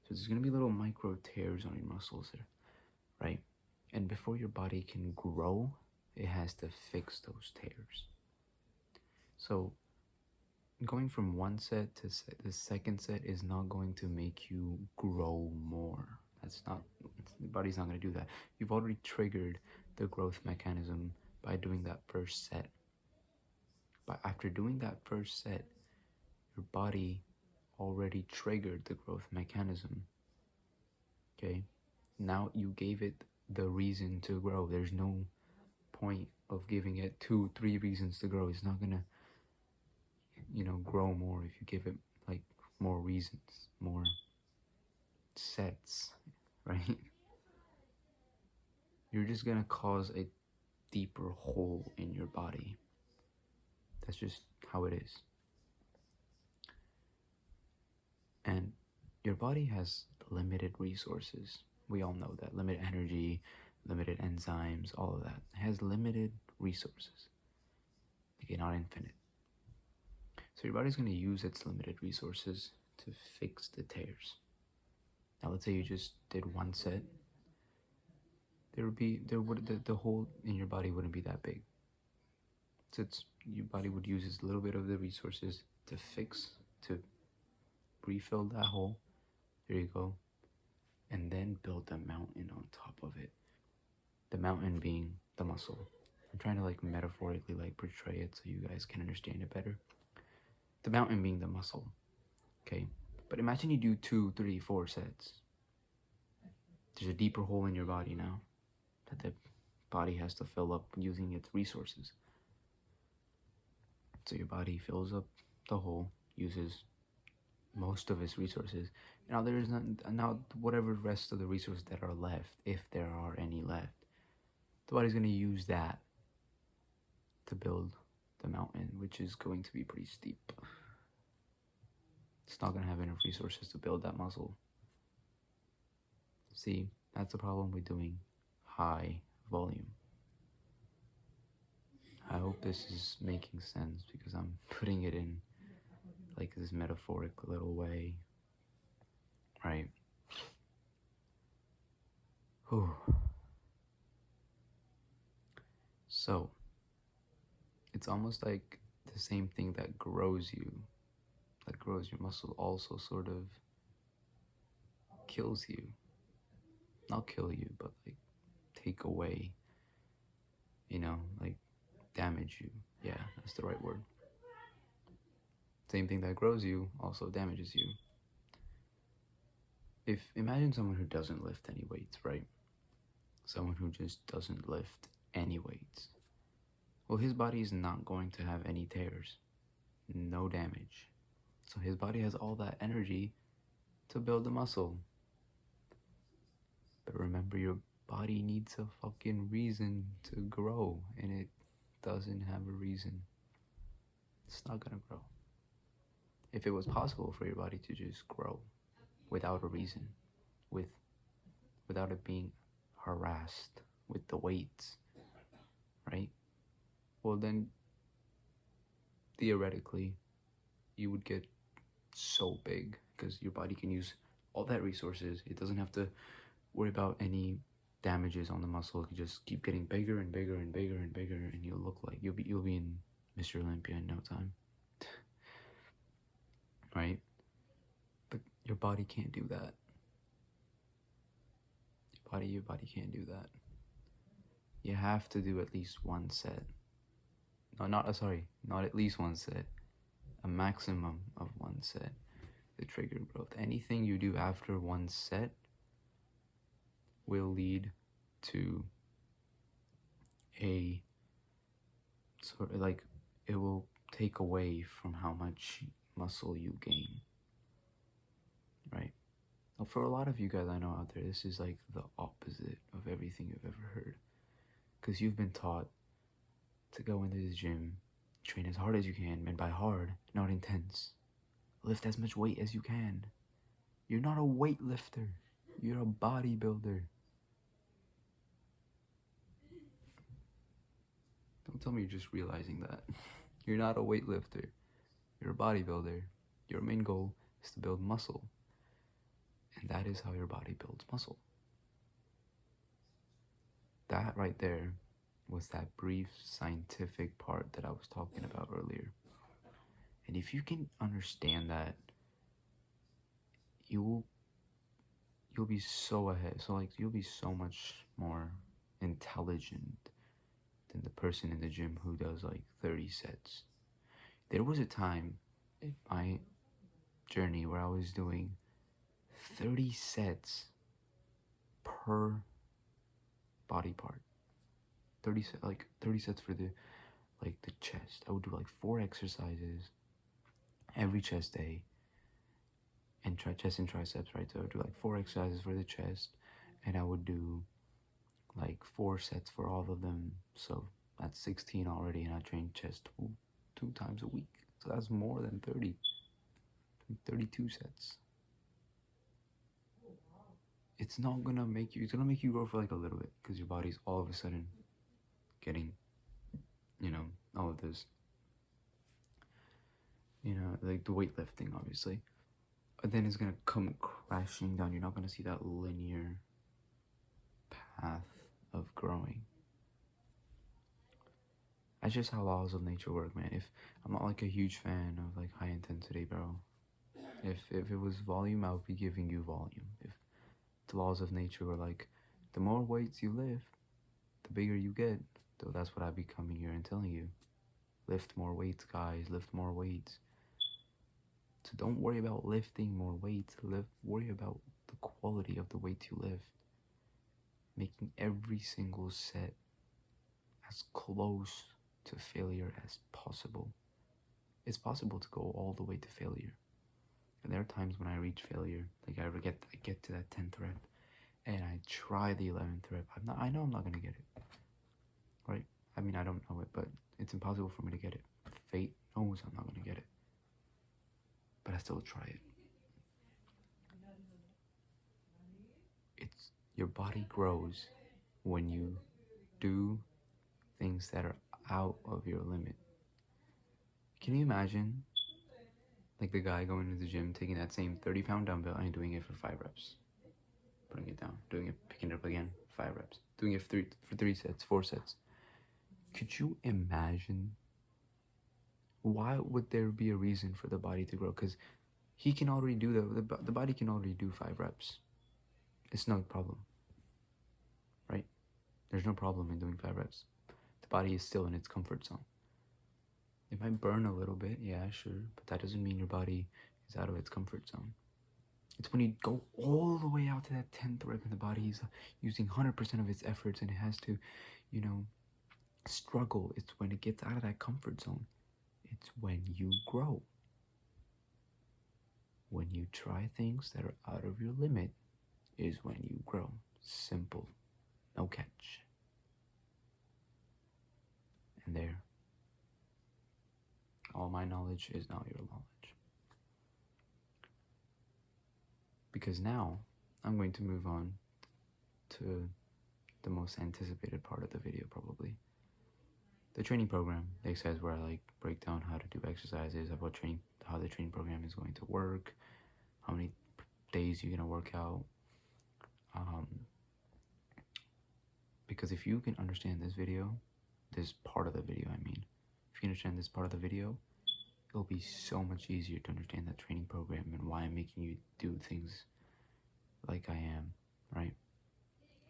[SPEAKER 1] so there's going to be little micro tears on your muscles there, right? And before your body can grow, it has to fix those tears. So going from one set to the second set is not going to make you grow more. The body's not going to do that. You've already triggered the growth mechanism by doing that first set. But after doing that first set, your body already triggered the growth mechanism. Okay? Now you gave it the reason to grow. There's no point of giving it 2-3 reasons to grow. It's not gonna, grow more if you give it more reasons, more sets, right? You're just gonna cause a deeper hole in your body. That's just how it is. And your body has limited resources. We all know that. Limited energy, limited enzymes, all of that. It has limited resources. Okay, not infinite. So your body's going to use its limited resources to fix the tears. Now let's say you just did one set. The hole in your body wouldn't be that big. So your body would use a little bit of the resources to refill that hole. There you go. And then build a mountain on top of it. The mountain being the muscle. I'm trying to like metaphorically like portray it so you guys can understand it better. The mountain being the muscle. Okay. But imagine you do 2, 3, 4 sets. There's a deeper hole in your body now that the body has to fill up using its resources. So your body fills up the hole, uses most of its resources. Now whatever rest of the resources that are left, if there are any left, the body's going to use that to build the mountain, which is going to be pretty steep. It's not going to have enough resources to build that muscle. See, that's the problem with doing high volume. I hope this is making sense because I'm putting it in like this metaphoric little way, right? Whew. So, it's almost like the same thing that grows your muscle also sort of kills you. Not kill you, but like take away, like damage you. Yeah, that's the right word. Same thing that grows you also damages you. Imagine someone who doesn't lift any weights, right? Someone who just doesn't lift any weights. Well, his body is not going to have any tears, no damage. So his body has all that energy to build the muscle. But remember, your body needs a fucking reason to grow, and it doesn't have a reason. It's not gonna grow. If it was possible for your body to just grow without a reason, without it being harassed with the weights, right? Well, then theoretically you would get so big because your body can use all that resources. It doesn't have to worry about any damages on the muscle. It can just keep getting bigger and bigger and bigger and bigger, and you'll look like you'll be in Mr. Olympia in no time. Right? But your body can't do that. Your body can't do that. You have to do at least one set. No, not at least one set. A maximum of one set to trigger growth. Anything you do after one set will lead to a sort of like, it will take away from how much muscle you gain, right? Now, for a lot of you guys I know out there, this is like the opposite of everything you've ever heard, because you've been taught to go into the gym, train as hard as you can, and by hard, not intense. Lift as much weight as you can. You're not a weightlifter. You're a bodybuilder. Don't tell me you're just realizing that. You're not a weightlifter. You're a bodybuilder. Your main goal is to build muscle. And that is how your body builds muscle. That right there was that brief scientific part that I was talking about earlier. And if you can understand that, you'll be so ahead. So like, you'll be so much more intelligent than the person in the gym who does like 30 sets. There was a time in my journey where I was doing 30 sets per body part. 30 sets for the chest. I would do like 4 exercises every chest day, and chest and triceps, right? So I would do like 4 exercises for the chest, and I would do like 4 sets for all of them. So that's 16 already, and I train chest two times a week. So that's more than 30. 32 sets. it's not gonna make you, it's gonna make you grow for like a little bit because your body's all of a sudden getting, all of this, like the weightlifting, obviously. But then it's gonna come crashing down. You're not gonna see that linear path of growing. That's just how laws of nature work, man. If I'm not like a huge fan of like high intensity, bro. If it was volume, I would be giving you volume. If the laws of nature were like, the more weights you lift, the bigger you get. So that's what I'd be coming here and telling you. Lift more weights, guys. Lift more weights. So don't worry about lifting more weights. Worry about the quality of the weights you lift. Making every single set as close to failure as possible. It's possible to go all the way to failure. And there are times when I reach failure, like I get to that 10th rep, and I try the 11th rep. I know I'm not gonna get it, right? I mean, I don't know it, but it's impossible for me to get it. Fate knows I'm not gonna get it, but I still try it. Your body grows when you do things that are out of your limit. Can you imagine, like the guy going to the gym, taking that same 30-pound dumbbell and doing it for 5 reps, putting it down, doing it, picking it up again, 5 reps, doing it for 3 sets, 4 sets. Could you imagine? Why would there be a reason for the body to grow? Because he can already do the body can already do 5 reps. It's no problem, right? There's no problem in doing 5 reps. The body is still in its comfort zone. It might burn a little bit, yeah, sure, but that doesn't mean your body is out of its comfort zone. It's when you go all the way out to that 10th rep and the body is using 100% of its efforts and it has to, struggle. It's when it gets out of that comfort zone. It's when you grow. When you try things that are out of your limit is when you grow. Simple. No catch. And there. All my knowledge is now your knowledge. Because now, I'm going to move on to the most anticipated part of the video, probably. The training program, the exercise where I break down how to do exercises, about how the training program is going to work, how many days you're gonna work out. Because if you can understand this part of the video, if you understand this part of the video, it'll be so much easier to understand that training program and why I'm making you do things like I am, right?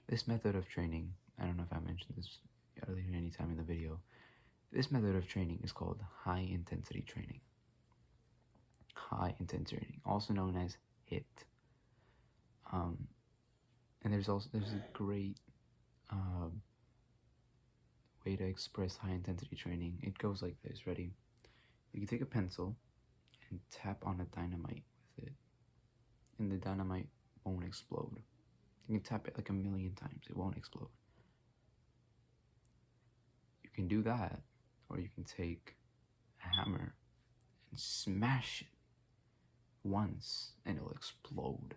[SPEAKER 1] This method of training, I don't know if I mentioned this earlier any time in the video, this method of training is called high intensity training. High intensity training, also known as HIIT. And there's a great way to express high intensity training. It goes like this, ready? You can take a pencil and tap on a dynamite with it, and the dynamite won't explode. You can tap it like 1,000,000 times, it won't explode. You can do that, or you can take a hammer and smash it once and it'll explode.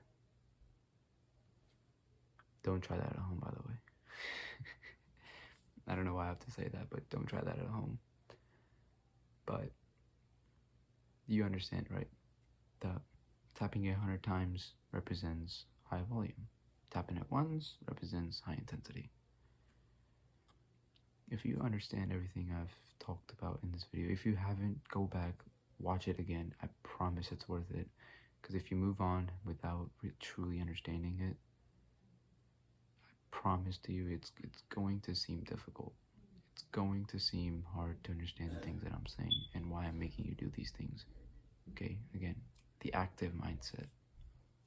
[SPEAKER 1] Don't try that at home, by the way. I don't know why I have to say that, but don't try that at home. But you understand, right? That tapping it 100 times represents high volume. Tapping it once represents high intensity. If you understand everything I've talked about in this video, if you haven't, go back, watch it again. I promise it's worth it. Because if you move on without truly understanding it, I promise to you it's going to seem difficult. It's going to seem hard to understand the things that I'm saying and why I'm making you do these things. Okay, again, the active mindset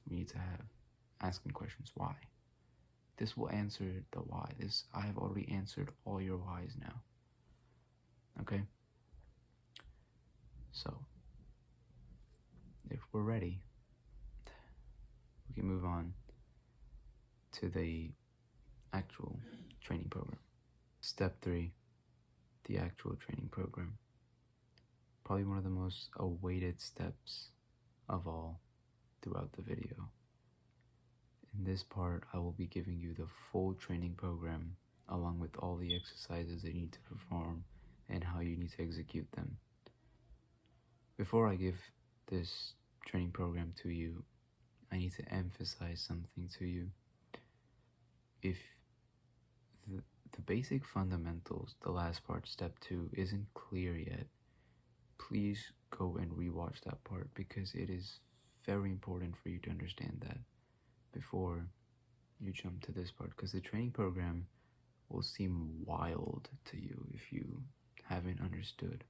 [SPEAKER 1] we need to have. Asking questions, why? This will answer the why. I have already answered all your whys now. Okay? So, if we're ready, we can move on to the actual training program. Step 3, the actual training program. Probably one of the most awaited steps of all throughout the video In this part, I will be giving you the full training program along with all the exercises you need to perform and how you need to execute them. Before I give this training program to you, I need to emphasize something to you. If the basic fundamentals, the last part, step 2, isn't clear yet, please go and rewatch that part because it is very important for you to understand that before you jump to this part, because the training program will seem wild to you if you haven't understood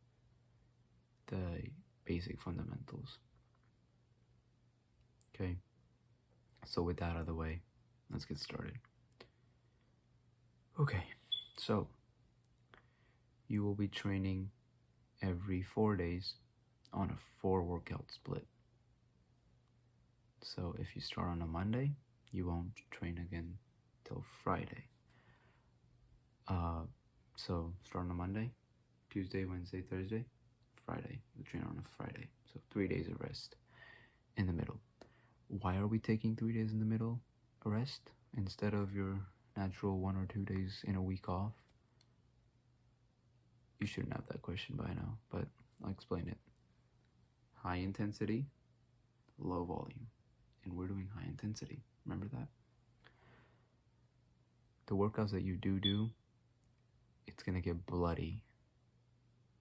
[SPEAKER 1] the basic fundamentals. Okay, so with that out of the way, let's get started. Okay, so you will be training every 4 days on a 4 workout split. So if you start on a Monday, you won't train again till Friday. So start on a Monday, Tuesday, Wednesday, Thursday, Friday. You train on a Friday. So 3 days of rest in the middle. Why are we taking 3 days in the middle of rest instead of your natural 1 or 2 days in a week off? You shouldn't have that question by now, but I'll explain it. High intensity, low volume. And we're doing high intensity. Remember that? The workouts that you do, it's gonna get bloody.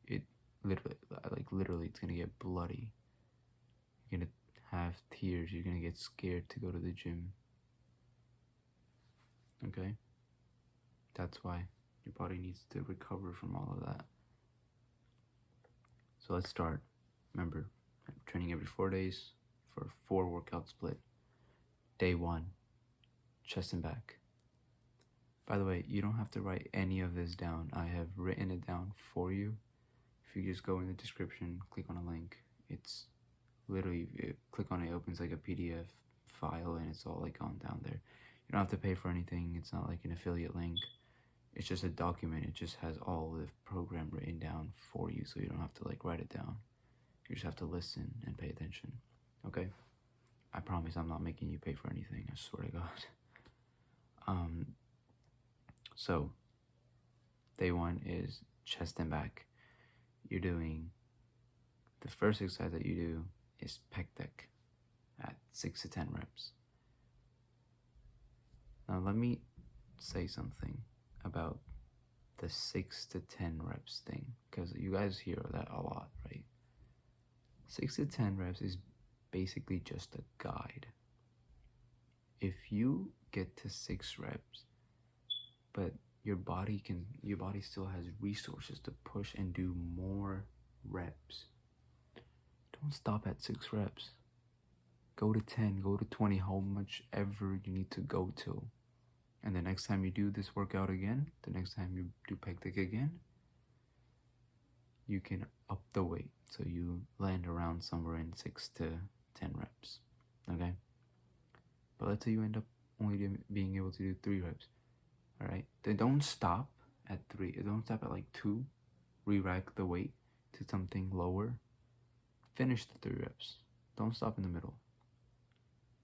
[SPEAKER 1] It literally, it's gonna get bloody. You're gonna have tears. You're gonna get scared to go to the gym. Okay? That's why your body needs to recover from all of that. So let's start. Remember, I'm training every 4 days for a 4 workout split. Day 1, chest and back. By the way, you don't have to write any of this down. I have written it down for you. If you just go in the description, click on a link, it's literally, click on it, it opens like a PDF file and it's all like on down there. You don't have to pay for anything. It's not like an affiliate link. It's just a document. It just has all the program written down for you, so you don't have to like write it down. You just have to listen and pay attention. Okay? I promise I'm not making you pay for anything. I swear to God. So day 1 is chest and back. You're doing, the first exercise that you do is pec deck at 6 to 10 reps. Now let me say something about the 6 to 10 reps thing, because you guys hear that a lot, right? 6 to 10 reps is basically just a guide. If you get to 6 reps, but your body still has resources to push and do more reps, don't stop at 6 reps. Go to 10, go to 20, how much ever you need to go to. And the next time you do this workout again, the next time you do pec deck again, you can up the weight. So you land around somewhere in 6 to 10 reps, okay? But let's say you end up only being able to do 3 reps, all right? Then don't stop at 3. Don't stop at like 2. Re-rack the weight to something lower. Finish the 3 reps. Don't stop in the middle.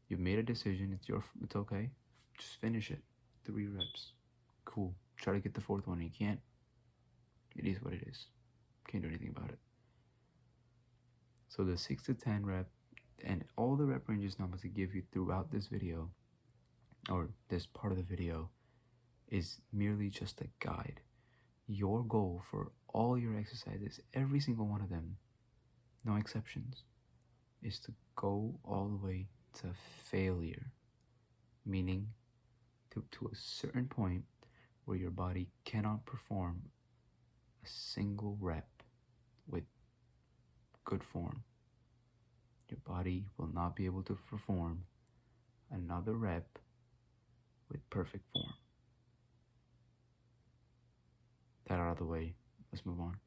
[SPEAKER 1] You've made a decision. It's okay. Just finish it. 3 reps. Cool. Try to get the 4th one. You can't. It is what it is. Can't do anything about it. So the 6 to 10 rep and all the rep ranges I'm going to give you throughout this video, or this part of the video, is merely just a guide. Your goal for all your exercises, every single one of them, no exceptions, is to go all the way to failure, meaning to a certain point where your body cannot perform a single rep with good form. Your body will not be able to perform another rep with perfect form. That out of the way, let's move on.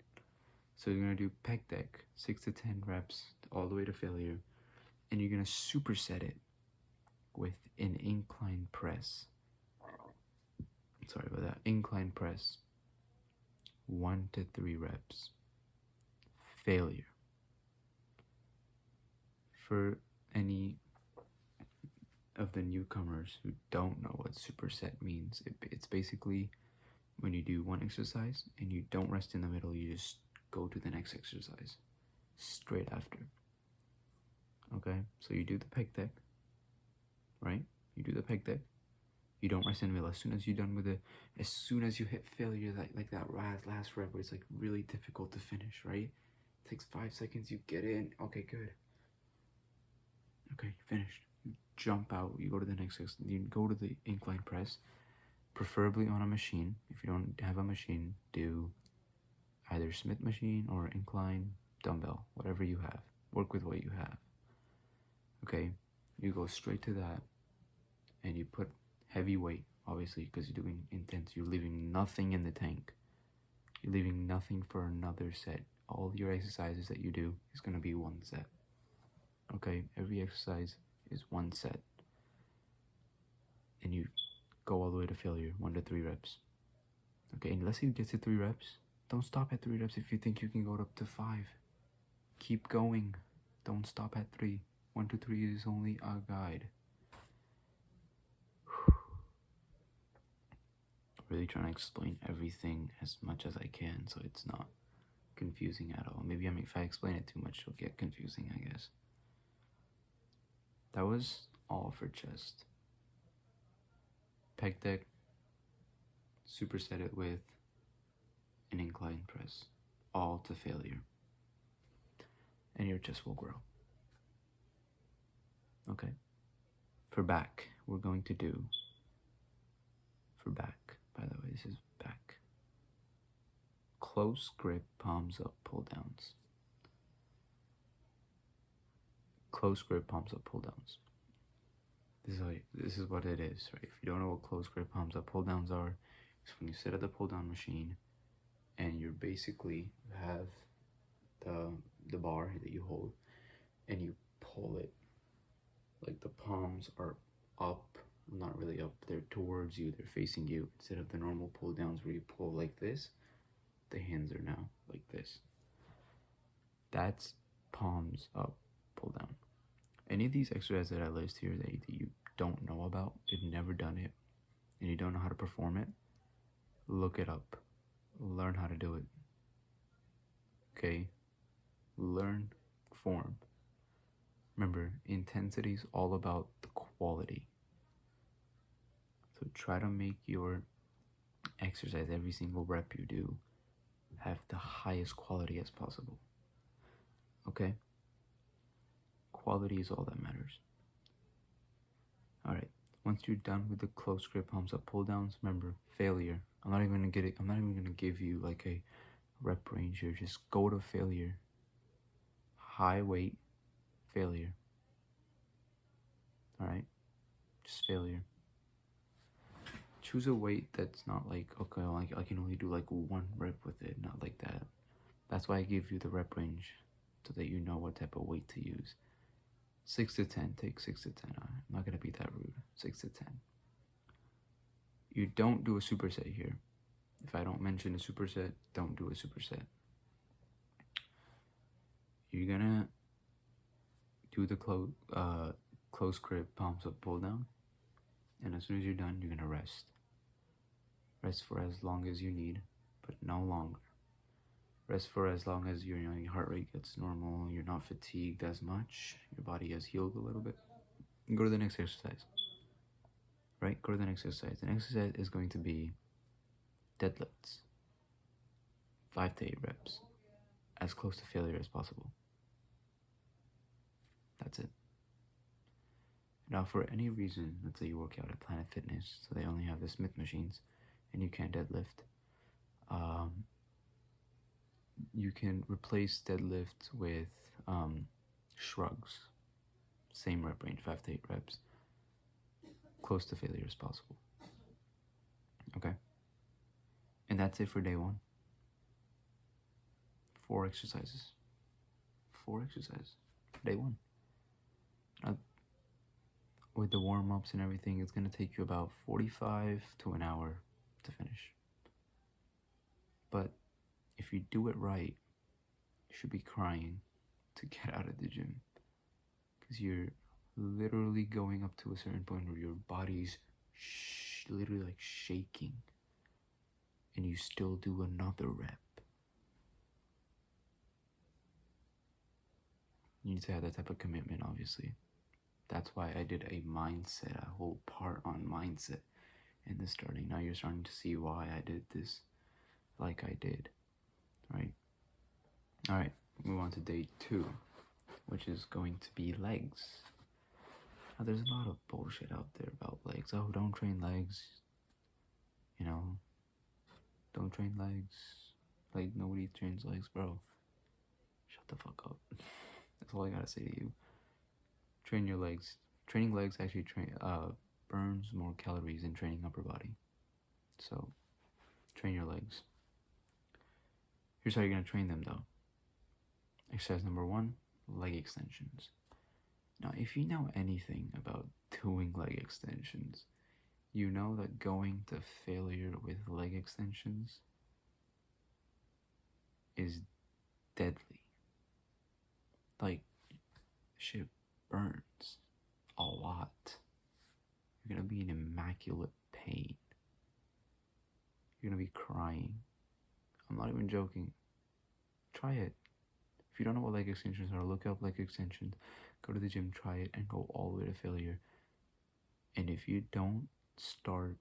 [SPEAKER 1] So you're gonna do pec deck, 6 to 10 reps all the way to failure, and you're gonna superset it with an incline press. Sorry about that. Incline press, 1 to 3 reps. Failure. For any of the newcomers who don't know what superset means, it's basically when you do one exercise and you don't rest in the middle, you just go to the next exercise straight after. Okay, so you do the pec deck, right? You do the pec deck. You don't rest in the middle. As soon as you're done with it, as soon as you hit failure, like that last rep where it's like really difficult to finish, right? It takes 5 seconds, you get in. Okay, good. Okay, finished. You jump out, you go to the next, you go to the incline press, preferably on a machine. If you don't have a machine, do either Smith machine or incline dumbbell, whatever you have. Work with what you have. Okay, you go straight to that and you put heavy weight, obviously, because you're doing intense. You're leaving nothing in the tank. You're leaving nothing for another set. All your exercises that you do is going to be one set. Okay, every exercise is one set. And you go all the way to failure, 1 to 3 reps. Okay, and let's say you get to 3 reps. Don't stop at 3 reps if you think you can go up to 5. Keep going. Don't stop at 3. 1 to 3 is only a guide. Really trying to explain everything as much as I can so it's not confusing at all. Maybe if I explain it too much, it'll get confusing, I guess. That was all for chest. Pec deck, superset it with an incline press, all to failure. And your chest will grow. Okay. For back, we're going to do, for back, by the way, this is back. Close grip, palms up, pull downs. Close grip, palms up, pull downs. This is what it is, right? If you don't know what close grip, palms up, pull downs are, it's when you sit at the pull down machine and you basically have the bar that you hold and you pull it. Like the palms are up, not really up, they're towards you, they're facing you. Instead of the normal pull downs where you pull like this, the hands are now like this. That's palms up, pull down. Any of these exercises that I list here that you don't know about, you've never done it, and you don't know how to perform it, look it up. Learn how to do it. Okay? Learn form. Remember, intensity is all about the quality. So try to make your exercise, every single rep you do, have the highest quality as possible. Okay? Quality is all that matters. Alright, once you're done with the close grip, palms up, pull downs, remember, failure. I'm not even gonna give you like a rep range here. Just go to failure. High weight, failure. Alright? Just failure. Choose a weight that's not like, okay, well, I can only do like 1 rep with it, not like that. That's why I give you the rep range, so that you know what type of weight to use. 6 to 10, take 6 to 10. I'm not gonna be that rude. 6 to 10. You don't do a superset here. If I don't mention a superset, don't do a superset. You're gonna do the close grip, palms up, pull down, and as soon as you're done, you're gonna rest. Rest for as long as you need, but no longer. Rest for as long as your heart rate gets normal, you're not fatigued as much, your body has healed a little bit. And go to the next exercise. Right? Go to the next exercise. The next exercise is going to be deadlifts. 5 to 8 reps. As close to failure as possible. That's it. Now, for any reason, let's say you work out at Planet Fitness, so they only have the Smith machines, and you can't deadlift, you can replace deadlifts with shrugs. Same rep range, 5 to 8 reps. Close to failure as possible. Okay? And that's it for day 1. 4 exercises. 4 exercises. Day 1. Now, with the warm-ups and everything, it's going to take you about 45 to an hour to finish. But if you do it right, you should be crying to get out of the gym. Because you're literally going up to a certain point where your body's literally like shaking, and you still do another rep. You need to have that type of commitment, obviously. That's why I did a whole part on mindset in the starting. Now you're starting to see why I did this like I did, right? All right, move on to day 2, which is going to be legs. Now, there's a lot of bullshit out there about legs. Oh, don't train legs. You know, don't train legs. Like, nobody trains legs, bro. Shut the fuck up. That's all I gotta say to you. Train your legs. Training legs actually burns more calories than training upper body. So, train your legs. Here's how you're gonna train them, though. Exercise number 1, leg extensions. Now, if you know anything about doing leg extensions, you know that going to failure with leg extensions is deadly. Like, shit burns a lot. You're gonna be in immaculate pain. You're gonna be crying. I'm not even joking. Try it. If you don't know what leg extensions are, look up leg extensions, go to the gym, try it, and go all the way to failure. And if you don't start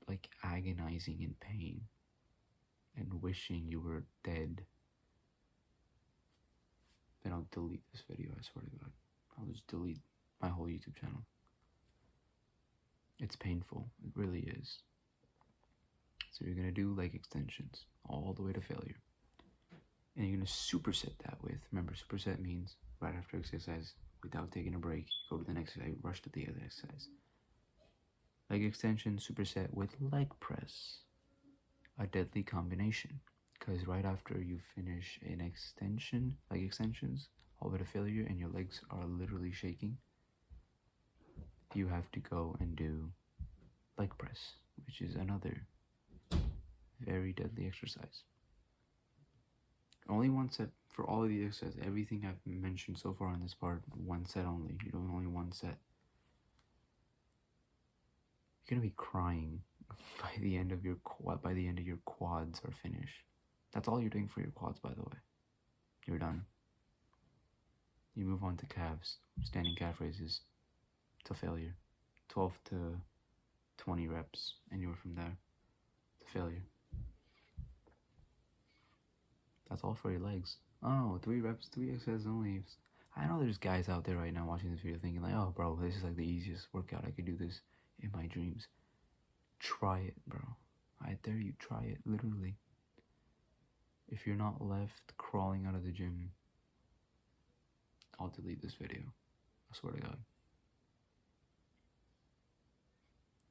[SPEAKER 1] like agonizing in pain and wishing you were dead, then I'll delete this video, I swear to God. I'll just delete my whole YouTube channel. It's painful, it really is. So you're gonna do leg extensions all the way to failure. And you're gonna superset that with, remember, superset means right after exercise, without taking a break, you go to the next exercise, rush to the other exercise. Leg extension, superset with leg press. A deadly combination. Because right after you finish an extension, leg extensions, all the way to failure, and your legs are literally shaking, you have to go and do leg press, which is another very deadly exercise. Only one set for all of the exercises. Everything I've mentioned so far in this part, one set only. You're doing only one set. You're gonna be crying by the end of your quads are finished. That's all you're doing for your quads, by the way. You're done. You move on to calves, standing calf raises, to failure. 12 to 20 reps, anywhere from there to failure. That's all for your legs. Oh, 3 reps, 3 exercises only. I know there's guys out there right now watching this video thinking like, oh bro, this is like the easiest workout. I could do this in my dreams. Try it, bro. I dare you, try it, literally. If you're not left crawling out of the gym, I'll delete this video. I swear to God.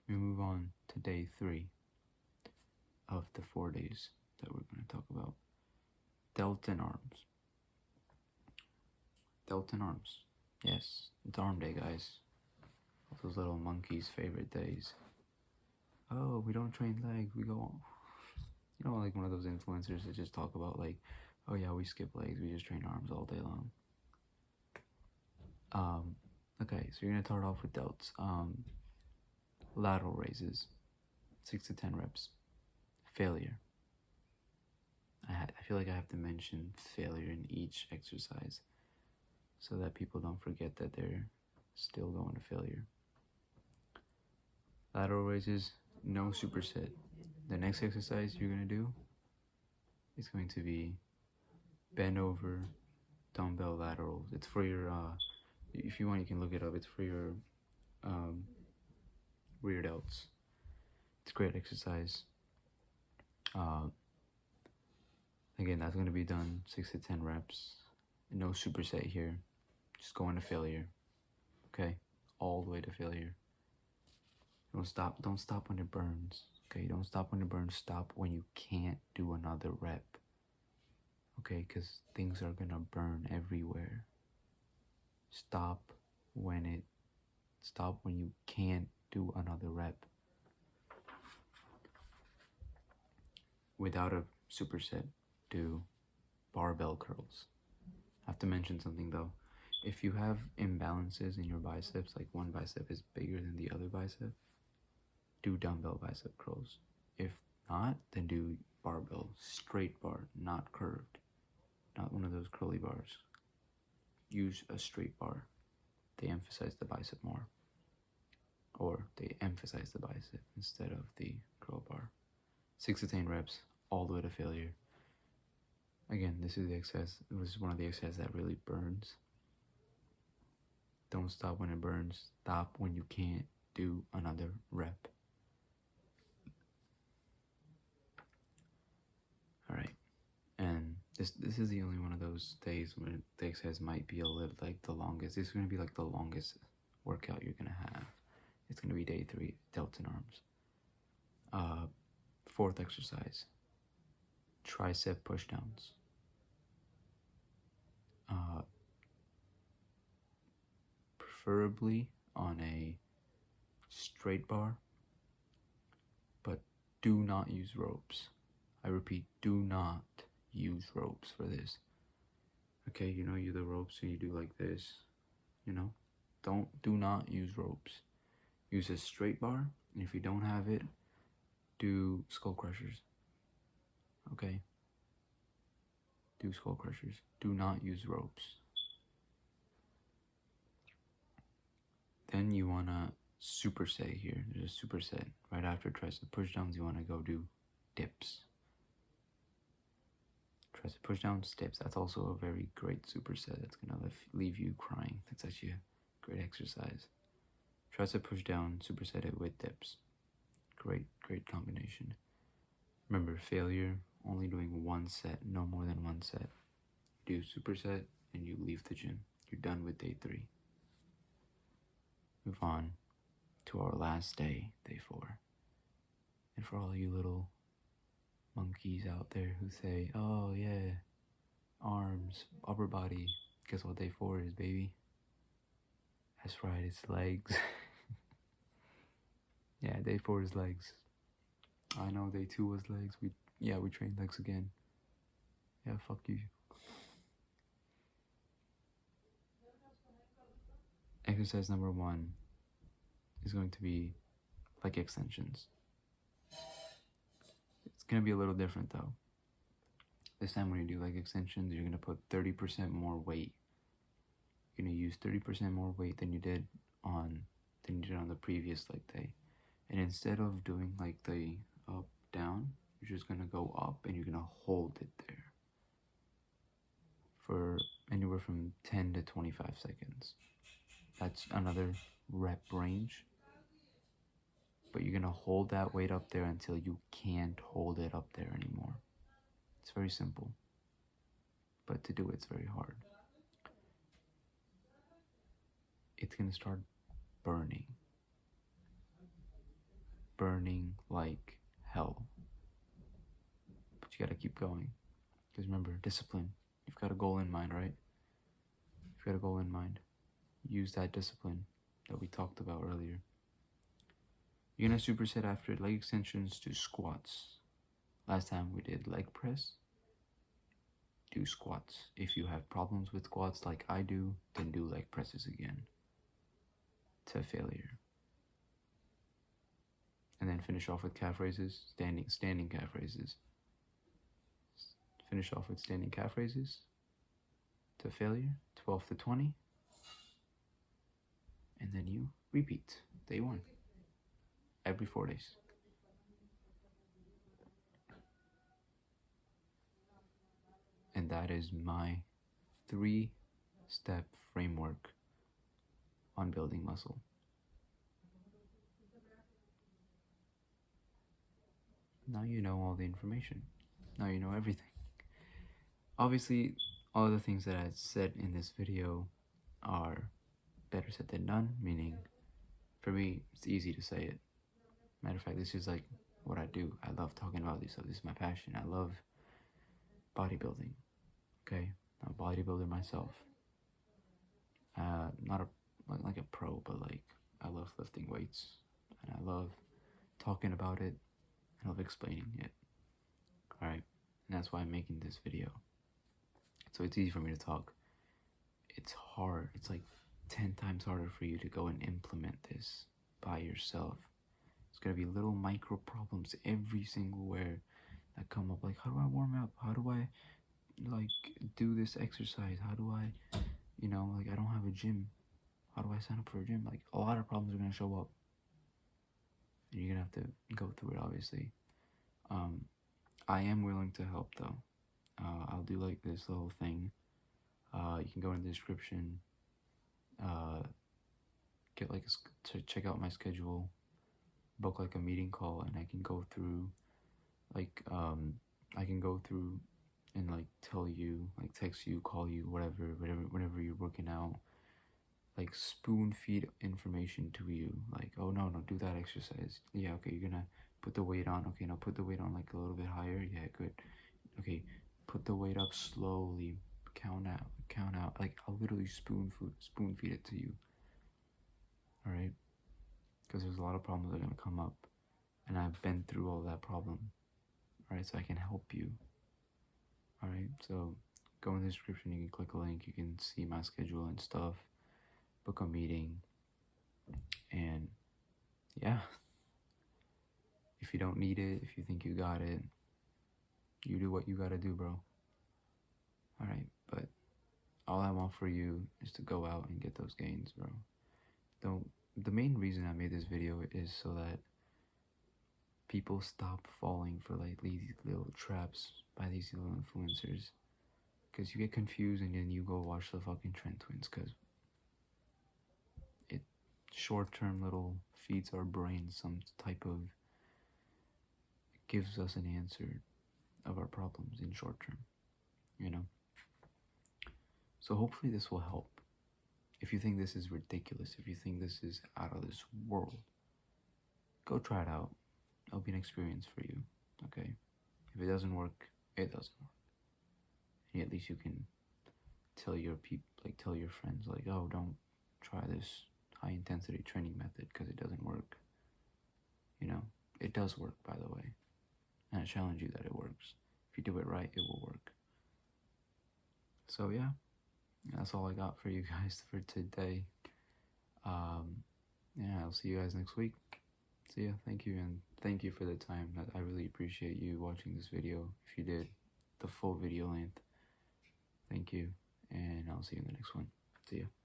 [SPEAKER 1] We move on to day 3 of the 4 days that we're going to talk about. Delts and arms. Delts and arms. Yes, it's arm day, guys. All those little monkeys' favorite days. Oh, we don't train legs, we go on. You know, like one of those influencers that just talk about like, oh yeah, we skip legs, we just train arms all day long. Okay, so you're gonna start off with delts. Lateral raises, 6 to 10 reps. Failure. I feel like I have to mention failure in each exercise so that people don't forget that they're still going to failure. Lateral raises, no superset. The next exercise you're going to do is going to be bend over dumbbell laterals. It's for your, if you want you can look it up, it's for your rear delts. It's a great exercise. Again, that's going to be done 6 to 10 reps. No superset here. Just going to failure. Okay? All the way to failure. Don't stop when it burns. Okay? Don't stop when it burns. Stop when you can't do another rep. Okay? Because things are going to burn everywhere. Stop when you can't do another rep. Without a superset, do barbell curls. I have to mention something though. if you have imbalances in your biceps, like one bicep is bigger than the other bicep, do dumbbell bicep curls. If not, then do barbell, straight bar, not curved, not one of those curly bars. Use a straight bar. They emphasize the bicep more, or they emphasize the bicep instead of the curl bar. 6 to 10 reps, all the way to failure. Again, this is the exercise. This is one of the exercises that really burns. Don't stop when it burns. Stop when you can't do another rep. All right, and this is the only one of those days when the exercise might be a little like the longest. This is gonna be like the longest workout you're gonna have. It's gonna be day 3, delts and arms. 4th exercise, tricep push downs. Preferably on a straight bar, but do not use ropes. I repeat, do not use ropes for this. Okay, you know, you the ropes, so you do like this, you know? Do not use ropes. Use a straight bar, and if you don't have it, do skull crushers. Okay? Do skull crushers. Do not use ropes. Then you wanna superset here. There's a superset. Right after tricep push downs, you wanna go do dips. Tricep push downs, dips. That's also a very great superset. That's gonna leave you crying. That's actually a great exercise. Tricep push down, superset it with dips. Great combination. Remember, failure, only doing one set, no more than one set. Do superset and you leave the gym. You're done with day 3. Move on to our last day, day 4. And for all you little monkeys out there who say, oh yeah, arms, upper body, guess what day 4 is, baby? That's right, it's legs. Yeah, day 4 is legs. I know day 2 was legs. We trained legs again. Yeah, fuck you. Exercise number 1 is going to be leg extensions. It's going to be a little different though. This time when you do leg extensions, you're going to put 30% more weight. You're going to use 30% more weight than you did on the previous leg day. And instead of doing like the up, down, you're just going to go up and you're going to hold it there for anywhere from 10 to 25 seconds. That's another rep range. But you're going to hold that weight up there until you can't hold it up there anymore. It's very simple. But to do it's very hard. It's going to start burning. Burning like hell. But you got to keep going. Because remember, discipline. You've got a goal in mind, right? You've got a goal in mind. Use that discipline that we talked about earlier. You're going to superset after leg extensions to squats. Last time we did leg press. Do squats. If you have problems with squats like I do, then do leg presses again. To failure. And then finish off with calf raises, standing calf raises. Finish off with standing calf raises to failure, 12 to 20. And then you repeat, day 1, every 4 days. And that is my 3-step framework on building muscle. Now you know all the information. Now you know everything. Obviously, all the things that I said in this video are better said than done, meaning for me, it's easy to say it. Matter of fact, this is like what I do. I love talking about this stuff. This is my passion. I love bodybuilding. Okay? I'm a bodybuilder myself. Not like a pro, but like I love lifting weights. And I love talking about it. I love explaining it. Alright? And that's why I'm making this video. So it's easy for me to talk. it's hard. It's like 10 times harder for you to go and implement this by yourself. It's gonna be little micro problems every single where that come up. Like, how do I warm up? How do I like do this exercise? How do I, like, I don't have a gym. How do I sign up for a gym? Like, a lot of problems are gonna show up, and you're gonna have to go through it. Obviously, I am willing to help though. I'll do like this little thing. You can go in the description. Get like to check out my schedule. Book like a meeting call, and I can go through like I can go through and like tell you, like text you, call you, whenever you're working out, like spoon feed information to you, like, oh no, do that exercise. Yeah, okay, you're gonna put the weight on. Okay, now put the weight on like a little bit higher. Yeah, good. Okay, put the weight up slowly. Count out. Like, I'll literally spoon feed it to you. All right, because there's a lot of problems that are gonna come up, and I've been through all that problem. All right, so I can help you. All right, so go in the description. You can click a link. You can see my schedule and stuff. Book a meeting, and yeah. If you don't need it, if you think you got it, you do what you gotta do, bro. All right, but all I want for you is to go out and get those gains, bro. The main reason I made this video is so that people stop falling for like these little traps by these little influencers, because you get confused and then you go watch the fucking Trend Twins, because it short-term little feeds our brains some type of, it gives us an answer of our problems in short term, so hopefully this will help. If you think this is ridiculous, if you think this is out of this world, go try it out. It'll be an experience for you, okay? If it doesn't work, it doesn't work. And at least you can tell your tell your friends, like, oh, don't try this high intensity training method because it doesn't work. It does work, by the way. And I challenge you that it works. If you do it right, it will work. So yeah, that's all I got for you guys for today. Yeah, I'll see you guys next week. So yeah, thank you, and thank you for the time. I really appreciate you watching this video. If you did the full video length, thank you, and I'll see you in the next one. See ya.